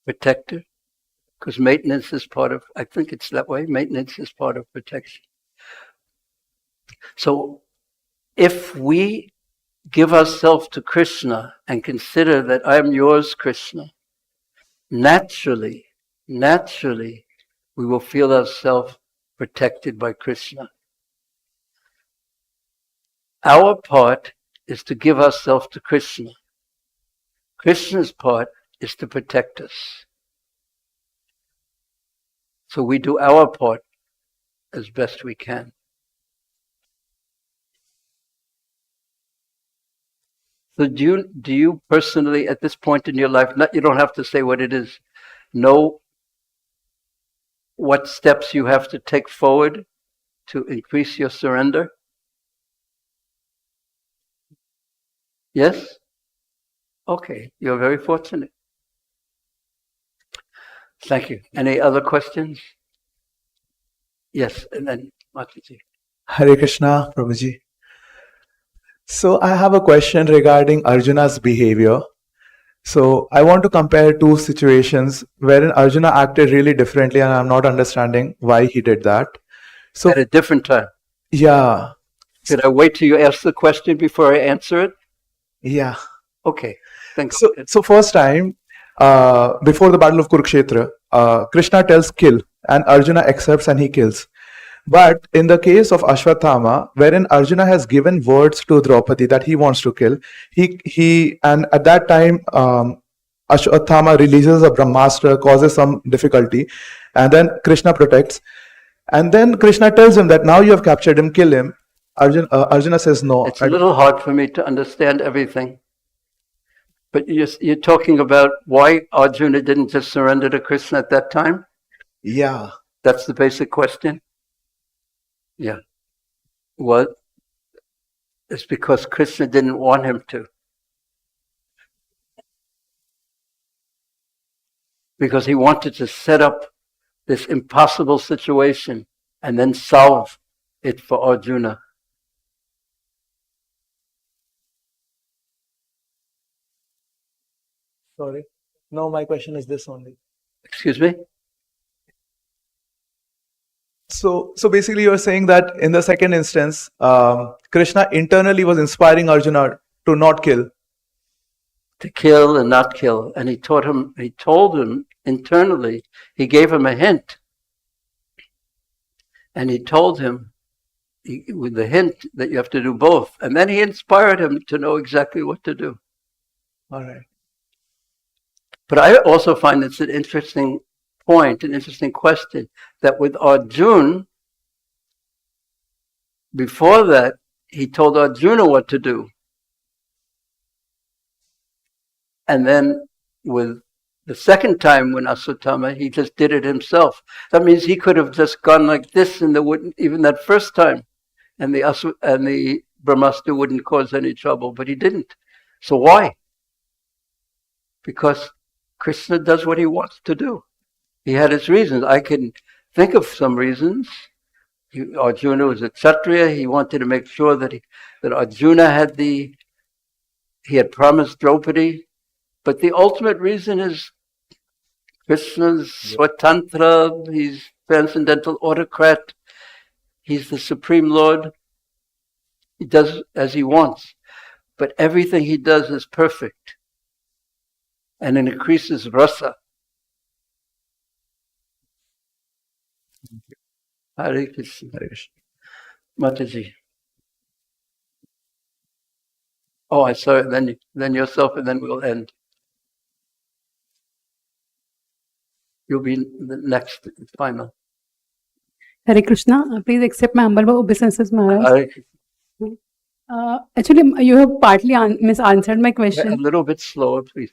protector, because maintenance is part of, I think it's that way, maintenance is part of protection. So if we give ourselves to Krishna and consider that I'm yours, Krishna, naturally, we will feel ourselves protected by Krishna. Our part is to give ourselves to Krishna. Krishna's part is to protect us. So we do our part as best we can. So do you personally, at this point in your life, you don't have to say what it is, know what steps you have to take forward to increase your surrender? Yes? Okay, you're very fortunate. Thank you. Any other questions? Yes, and then Mataji. Hare Krishna, Prabhuji. So I have a question regarding Arjuna's behavior. So I want to compare 2 situations wherein Arjuna acted really differently and I'm not understanding why he did that. So at a different time. Yeah. Should I wait till you ask the question before I answer it? Yeah. Okay. Thanks. So first time, before the battle of Kurukshetra, Krishna tells kill and Arjuna accepts and he kills. But in the case of Ashwatthama, wherein Arjuna has given words to Draupadi that he wants to kill, he and at that time Ashwatthama releases a Brahmastra, causes some difficulty, and then Krishna protects. And then Krishna tells him that now you have captured him, kill him. Arjuna says no. It's a little hard for me to understand everything. But you're talking about why Arjuna didn't just surrender to Krishna at that time? Yeah. That's the basic question? Yeah. What? It's because Krishna didn't want him to. Because he wanted to set up this impossible situation and then solve it for Arjuna. Sorry. No, my question is this only. Excuse me? So basically you're saying that in the second instance, Krishna internally was inspiring Arjuna to not kill. To kill and not kill. And he told him internally, he gave him a hint. And he told him with the hint that you have to do both. And then he inspired him to know exactly what to do. All right. But I also find it's an interesting point, an interesting question, that with Arjuna, before that, he told Arjuna what to do. And then with the second time when Ashwatthama, he just did it himself. That means he could have just gone like this and there wouldn't, even that first time, and the Brahmastra wouldn't cause any trouble, but he didn't. So why? Because Krishna does what he wants to do. He had his reasons. I can think of some reasons. Arjuna was a Kshatriya. He wanted to make sure that Arjuna he had promised Draupadi. But the ultimate reason is Krishna's Swatantra. He's transcendental autocrat. He's the Supreme Lord. He does as he wants. But everything he does is perfect. And it increases rasa. Hare Krishna. Hare Krishna. Mataji. Oh, I saw it. Then yourself, and then we'll end. You'll be the next, final. Hare Krishna. Please accept my humble obeisances, Maharaj. Hare Actually, you have partly misanswered my A question. little bit slower, please.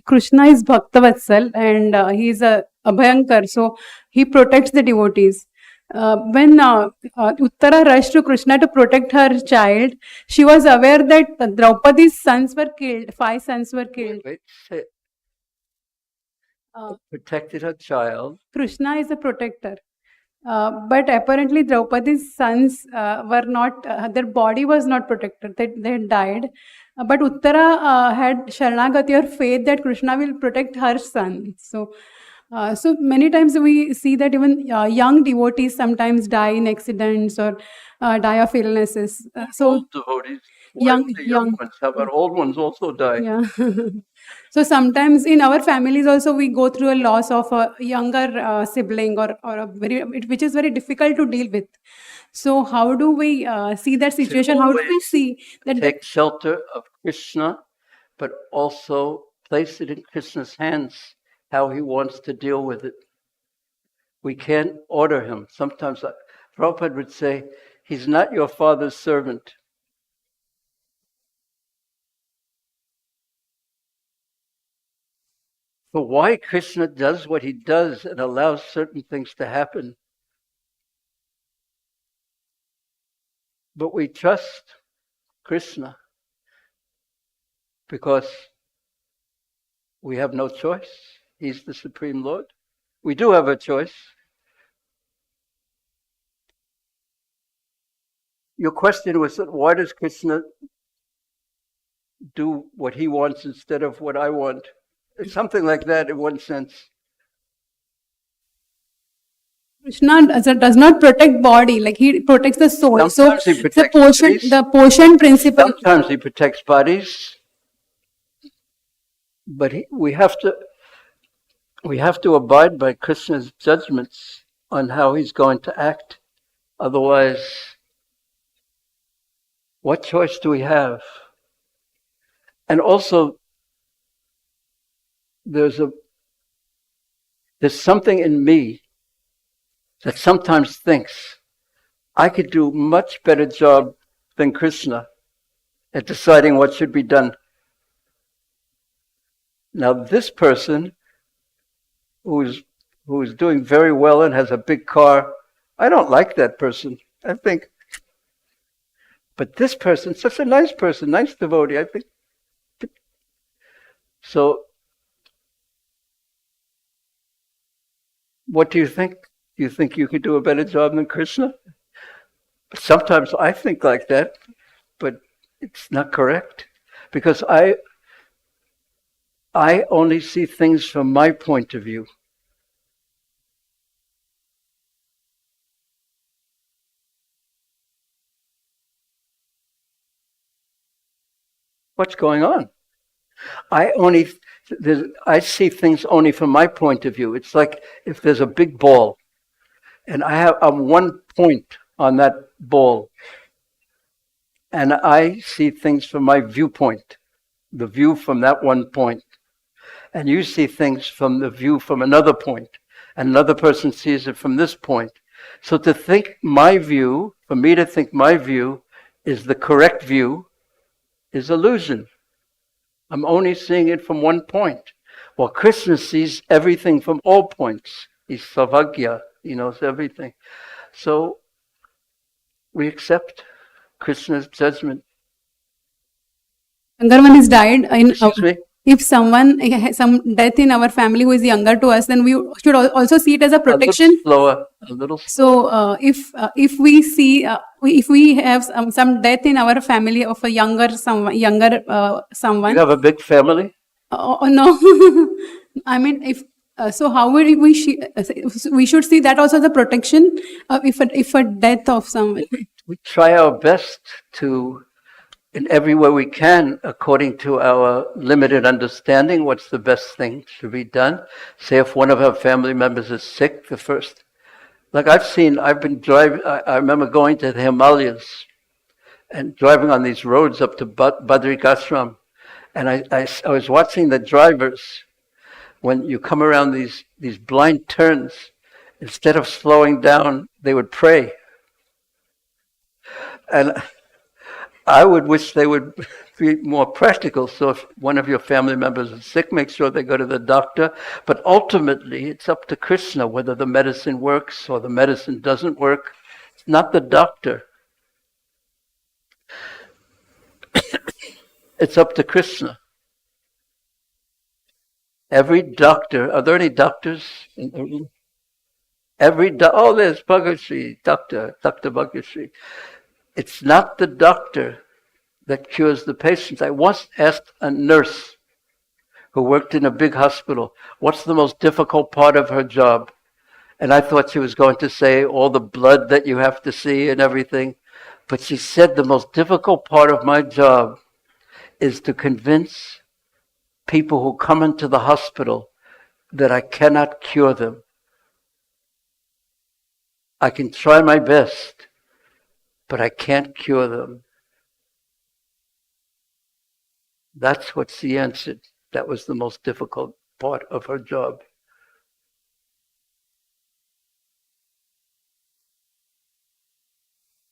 Krishna is Bhaktavatsal and he is a Abhayankar, so he protects the devotees. When Uttara rushed to Krishna to protect her child, she was aware that Draupadi's sons were killed, 5 sons were killed. Wait, say it. Protected her child. Krishna is a protector. But apparently Draupadi's sons were not, their body was not protected, they had died. But Uttara had Sharanagati or faith that Krishna will protect her son. So many times we see that even young devotees sometimes die in accidents or die of illnesses. Old devotees. Young ones. How about old ones also die? Yeah. So sometimes in our families also we go through a loss of a younger sibling or which is very difficult to deal with. So how do we see that situation? How do we see that? Take shelter of Krishna, but also place it in Krishna's hands, how he wants to deal with it. We can't order him. Sometimes Prabhupada would say, he's not your father's servant. So why Krishna does what he does and allows certain things to happen? But we trust Krishna because we have no choice. He's the Supreme Lord. We do have a choice. Your question was, why does Krishna do what he wants instead of what I want? It's something like that in one sense. Krishna does not protect body, like he protects the soul. Sometimes he protects the portion principle. Sometimes he protects bodies, but we have to abide by Krishna's judgments on how he's going to act. Otherwise, what choice do we have? And also, there's something in me that sometimes thinks I could do much better job than Krishna at deciding what should be done. Now this person who's doing very well and has a big car, I don't like that person. I think, but this person, such a nice person, nice devotee, I think. So, what do you think? Do you think you could do a better job than Krishna? Sometimes I think like that, but it's not correct. Because I only see things from my point of view. What's going on? I see things only from my point of view. It's like if there's a big ball, and I'm one point on that ball, and I see things from my viewpoint, the view from that one point, and you see things from the view from another point, and another person sees it from this point. So to think my view, for me to think my view is the correct view, is illusion. I'm only seeing it from one point. While Krishna sees everything from all points. He's Sarvagya, he knows everything. So we accept Krishna's judgment. Younger one is died. Excuse me? If some death in our family who is younger to us, then we should also see it as a protection. A little slower. So if we see if we have some death in our family of a younger someone. You have a big family? No, I mean if. So how would we should see that also as a protection if a death of someone. We try our best to, in every way we can, according to our limited understanding, what's the best thing to be done. Say if one of our family members is sick, I've been driving, I remember going to the Himalayas and driving on these roads up to Badrik Ashram. And I was watching the drivers. When you come around these blind turns, instead of slowing down, they would pray. And I would wish they would be more practical. So if one of your family members is sick, make sure they go to the doctor. But ultimately, it's up to Krishna whether the medicine works or the medicine doesn't work. It's not the doctor. It's up to Krishna. Every doctor, are there any doctors in the room? There's Bhagavad-gita, Dr. Bhagavad-gita. It's not the doctor that cures the patients. I once asked a nurse who worked in a big hospital, what's the most difficult part of her job? And I thought she was going to say all the blood that you have to see and everything. But she said the most difficult part of my job is to convince people who come into the hospital that I cannot cure them. I can try my best, but I can't cure them. That's what she answered. That was the most difficult part of her job.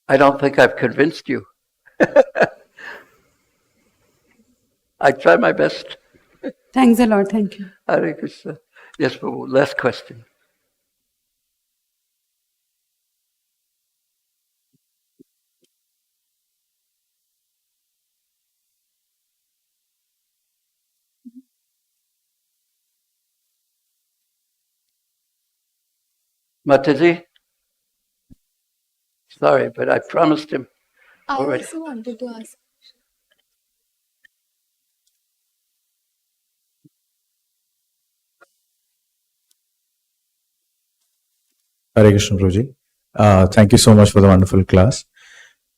I don't think I've convinced you. I try my best. Thanks a lot. Thank you. Hare Krishna. Yes, Prabhu. Last question. Mataji? Sorry, but I promised him. I already. also wanted to ask. Hare Krishna, Prabhuji. Thank you so much for the wonderful class.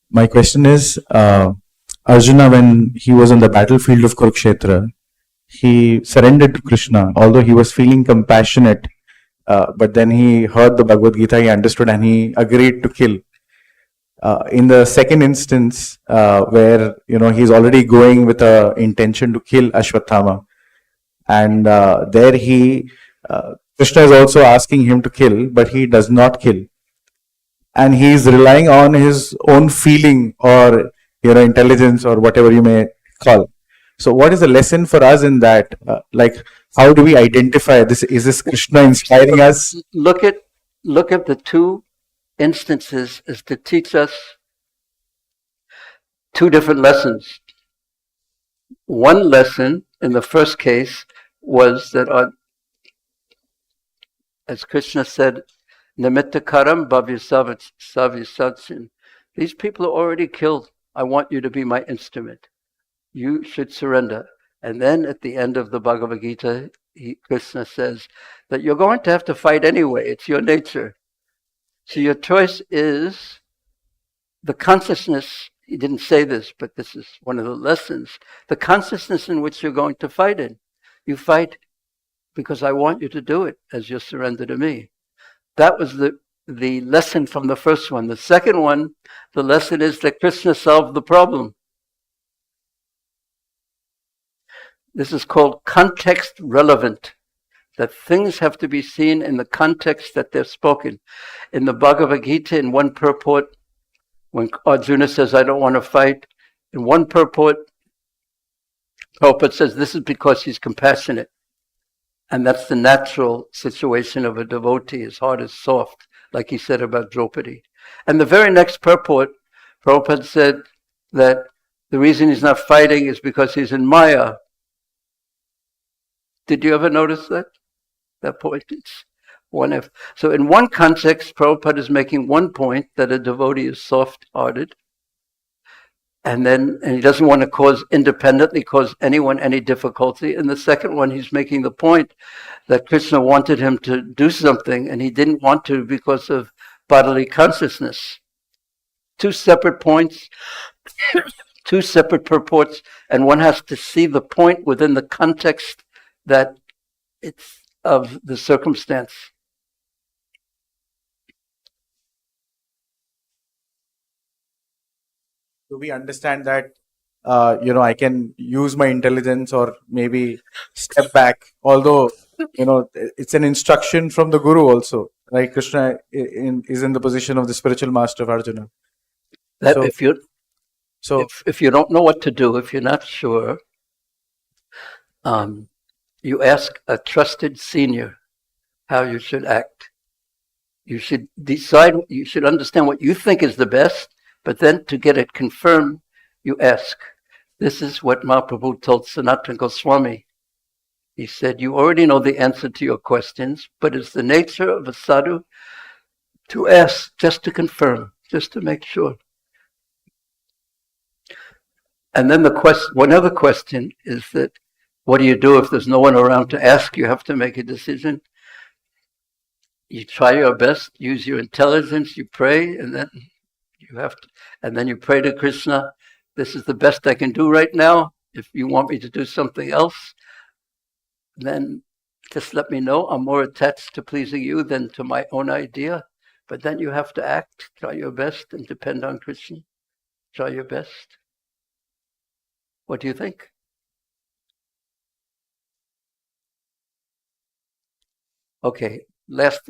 My question is, Arjuna, when he was on the battlefield of Kurukshetra, he surrendered to Krishna, although he was feeling compassionate, but then he heard the Bhagavad-gita, he understood, and he agreed to kill. In the second instance, where he's already going with a intention to kill Ashwatthama, and there Krishna is also asking him to kill, but he does not kill, and he is relying on his own feeling or intelligence or whatever you may call. So, what is the lesson for us in that? Like, how do we identify this? Is this Krishna inspiring us? Look at the two instances as to teach us two different lessons. One lesson in the first case was that, as Krishna said, Nimitta karam bhavyasavachin. These people are already killed. I want you to be my instrument. You should surrender. And then at the end of the Bhagavad-gita, Krishna says that you're going to have to fight anyway. It's your nature. So your choice is the consciousness. He didn't say this, but this is one of the lessons. The consciousness in which you're going to fight in. You fight because I want you to do it as your surrender to me. That was the lesson from the first one. The second one, the lesson is that Krishna solved the problem. This is called context relevant, that things have to be seen in the context that they're spoken. In the Bhagavad-gita, in one purport, when Arjuna says, I don't want to fight, in one purport, Prabhupada says this is because he's compassionate. And that's the natural situation of a devotee. His heart is soft, like he said about Draupadi. And the very next purport, Prabhupada said that the reason he's not fighting is because he's in Maya. Did you ever notice that point? It's one F. So in one context, Prabhupada is making one point, that a devotee is soft-hearted. And he doesn't want to independently cause anyone any difficulty. In the second one, he's making the point that Krishna wanted him to do something and he didn't want to because of bodily consciousness. Two separate points, two separate purports, and one has to see the point within the context that it's of the circumstance. Do we understand that, I can use my intelligence or maybe step back, although, it's an instruction from the Guru also, right? Krishna is in the position of the spiritual master of Arjuna. That if you don't know what to do, if you're not sure, you ask a trusted senior how you should act. You should decide, you should understand what you think is the best, but then to get it confirmed, you ask. This is what Mahaprabhu told Sanatana Goswami. He said, you already know the answer to your questions, but it's the nature of a sadhu to ask just to confirm, just to make sure. And then one other question is that, what do you do if there's no one around to ask? You have to make a decision. You try your best, use your intelligence, you pray, and then you pray to Krishna, this is the best I can do right now. If you want me to do something else, then just let me know. I'm more attached to pleasing you than to my own idea. But then you have to act, try your best, and depend on Krishna. Try your best. What do you think? Okay, last.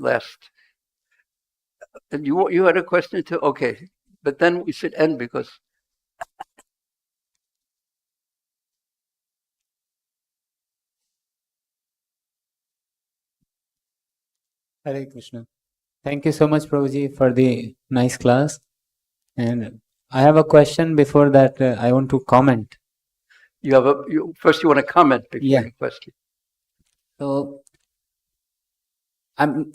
And you had a question too? Okay, but then we should end because... Hare Krishna. Thank you so much, Prabhuji, for the nice class. And I have a question. Before that, I want to comment. First you want to comment before you question. So, I'm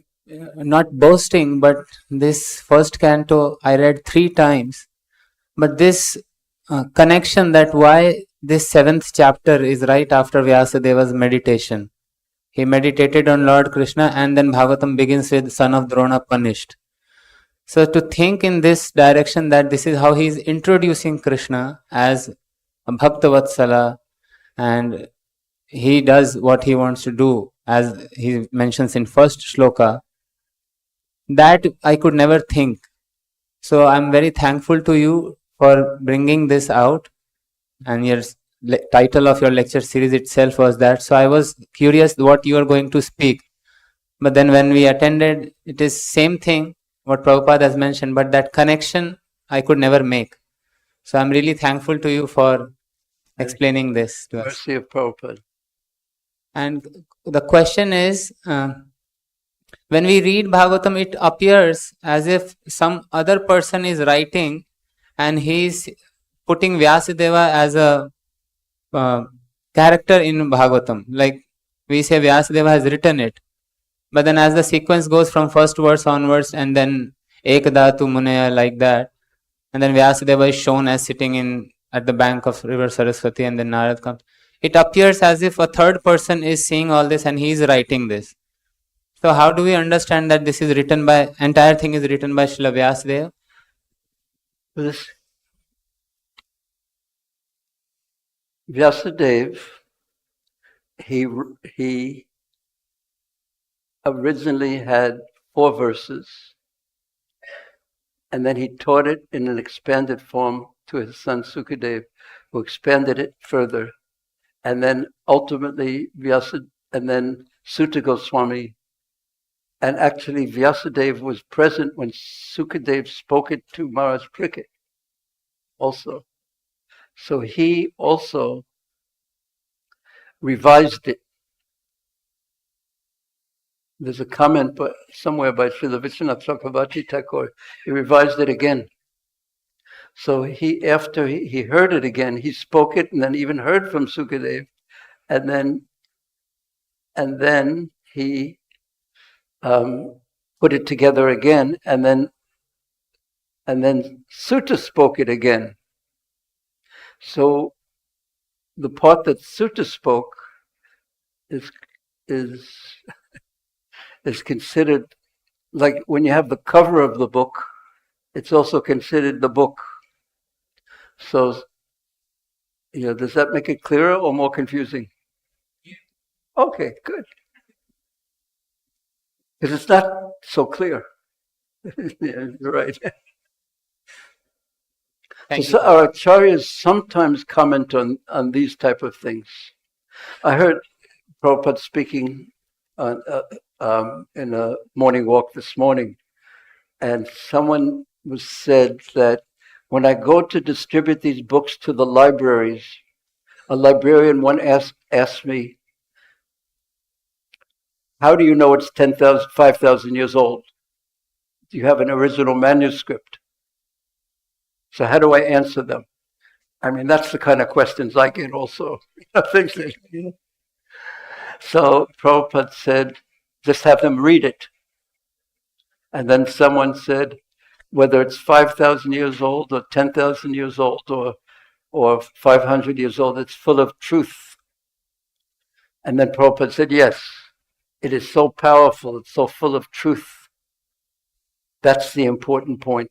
not boasting, but this first canto I read 3 times. But this connection that why this 7th chapter is right after Vyasa Deva's meditation. He meditated on Lord Krishna and then Bhagavatam begins with son of Drona punished. So to think in this direction that this is how he is introducing Krishna as a Bhakta Vatsala and he does what he wants to do as he mentions in first shloka, that I could never think. So I'm very thankful to you for bringing this out and you're title of your lecture series itself was that. So I was curious what you are going to speak. But then when we attended, it is same thing what Prabhupada has mentioned, but that connection I could never make. So I'm really thankful to you for explaining this to us. Mercy of Prabhupada. And the question is, when we read Bhagavatam, it appears as if some other person is writing and he is putting Vyasadeva as a character in Bhagavatam. Like we say Vyasadeva has written it. But then as the sequence goes from first verse onwards and then Ekadatu Munaya like that, and then Vyasadeva is shown as sitting at the bank of river Saraswati, and then Narad comes. It appears as if a third person is seeing all this and he is writing this. So how do we understand that this is written by, entire thing is written by Srila Vyasadeva? This Vyasadeva, he originally had 4 verses, and then he taught it in an expanded form to his son Sukadeva, who expanded it further, and then ultimately and then Sutta Goswami, and actually Vyasadeva was present when Sukadeva spoke it to Maharaj Parikshit also. So he also revised it. There's a comment somewhere by Srila Vishwanath Chakravarti Thakur. He revised it again. So after he heard it again, he spoke it and then even heard from Sukadeva, and then he put it together again, and then Sutta spoke it again. So the part that Sutta spoke is considered, like when you have the cover of the book, it's also considered the book. So, does that make it clearer or more confusing? Okay, good. Because it's not so clear. Yeah, you're right. So our acharyas sometimes comment on these type of things. I heard Prabhupada speaking in a morning walk this morning, and someone said that when I go to distribute these books to the libraries, a librarian once asked me, how do you know it's 5,000 years old? Do you have an original manuscript? So how do I answer them? I mean, that's the kind of questions I get also. Things that, So Prabhupada said, just have them read it. And then someone said, whether it's 5,000 years old or 10,000 years old or 500 years old, it's full of truth. And then Prabhupada said, yes, it is so powerful, it's so full of truth. That's the important point.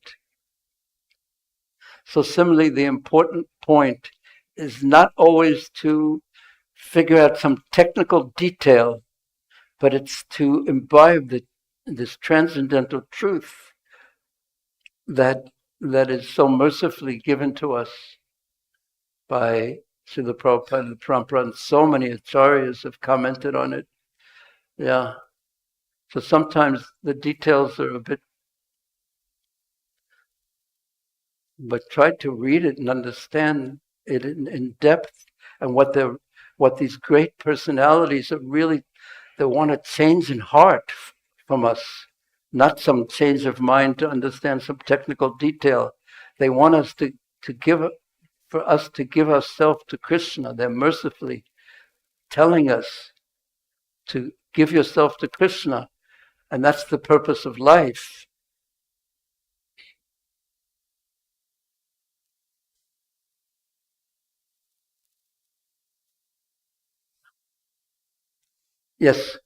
So similarly, the important point is not always to figure out some technical detail, but it's to imbibe this transcendental truth that is so mercifully given to us by Srila Prabhupada and Prabhupada, and so many acharyas have commented on it. Yeah. So sometimes the details are a bit, but try to read it and understand it in depth, and what these great personalities are really, they want to change in heart from us, not some change of mind to understand some technical detail. They want us to give ourselves to Krishna. They're mercifully telling us to give yourself to Krishna, and that's the purpose of life. Yes.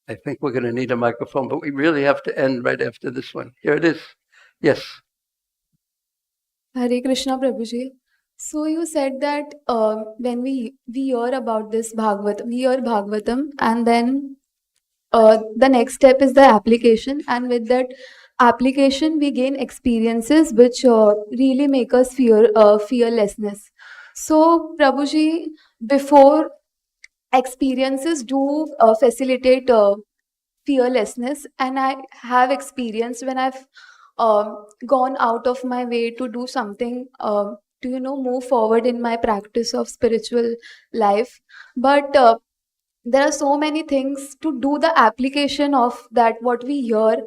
I think we're going to need a microphone, but we really have to end right after this one. Here it is. Yes. Hare Krishna, Prabhuji. So you said that when we hear about this Bhagavatam, we hear Bhagavatam, and then the next step is the application, and with that application we gain experiences which really make us fearlessness. So Prabhuji, before experiences do facilitate fearlessness, and I have experienced when I've gone out of my way to do something to move forward in my practice of spiritual life. But there are so many things to do the application of that what we hear,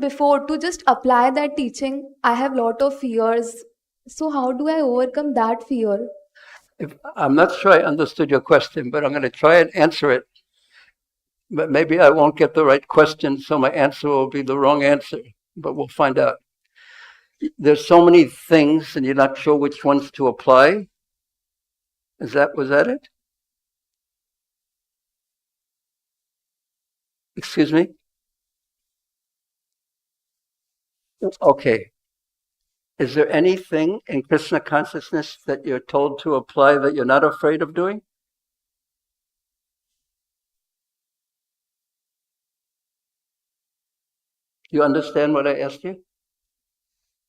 before to just apply that teaching. I have lot of fears, so how do I overcome that fear? I'm not sure I understood your question, but I'm going to try and answer it. But maybe I won't get the right question, so my answer will be the wrong answer. But we'll find out. There's so many things, and you're not sure which ones to apply. Was that it? Excuse me? Okay. Is there anything in Krishna consciousness that you're told to apply that you're not afraid of doing? You understand what I asked you?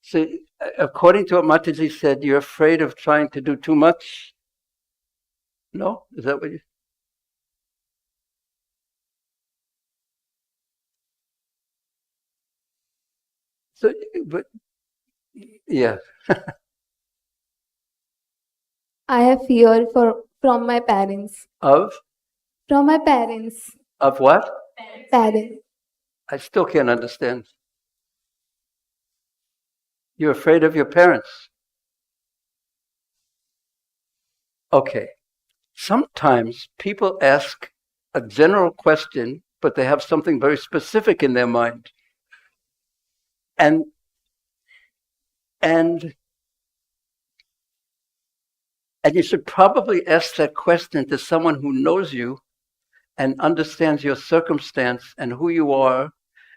See, according to what Mataji said, you're afraid of trying to do too much? No? Is that what you... So, but, yeah. I have fear from my parents. Of? From my parents. Of what? Parents. I still can't understand. You're afraid of your parents? Okay. Sometimes people ask a general question, but they have something very specific in their mind. And you should probably ask that question to someone who knows you and understands your circumstance and who you are,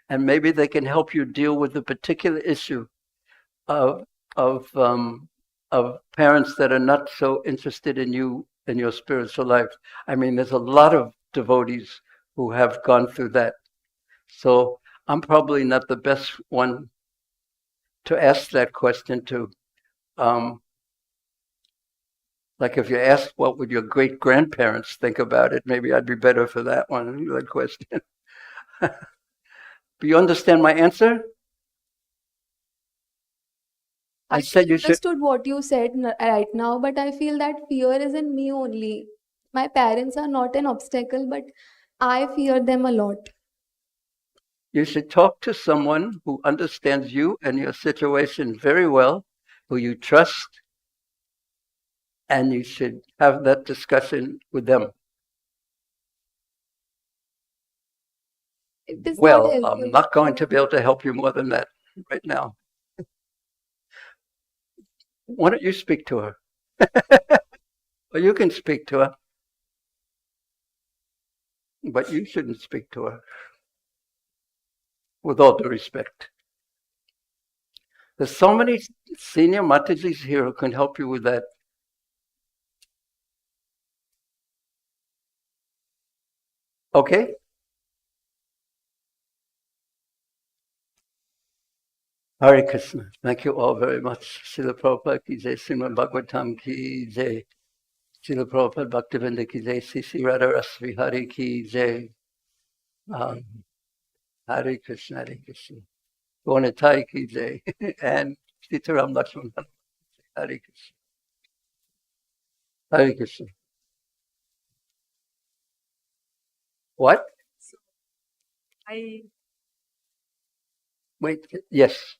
and maybe they can help you deal with the particular issue of parents that are not so interested in you and your spiritual life. I mean, there's a lot of devotees who have gone through that. So I'm probably not the best one to ask that question to. Like if you asked what would your great-grandparents think about it, maybe I'd be better for that one, that question. But you understand my answer? I said you should... understood what you said right now, but I feel that fear is in me only. My parents are not an obstacle, but I fear them a lot. You should talk to someone who understands you and your situation very well, who you trust, and you should have that discussion with them. Well, I'm not going to be able to help you more than that right now. Why don't you speak to her? Well, you can speak to her, but you shouldn't speak to her. With all due respect. There's so many senior Matajis here who can help you with that. Okay? Hare Krishna. Thank you all very much. Srila Prabhupada ki jai, Srimad Bhagavatam ki jai, Srila Prabhupada Bhaktivinda ki jai, SriSriRadhaRasbihariTemple ki jai. Hare Krishna, Hare Krishna. Gonatai ki jai. And Sitaram Lakshman. Hare Krishna. Hare Krishna. What? Wait, yes.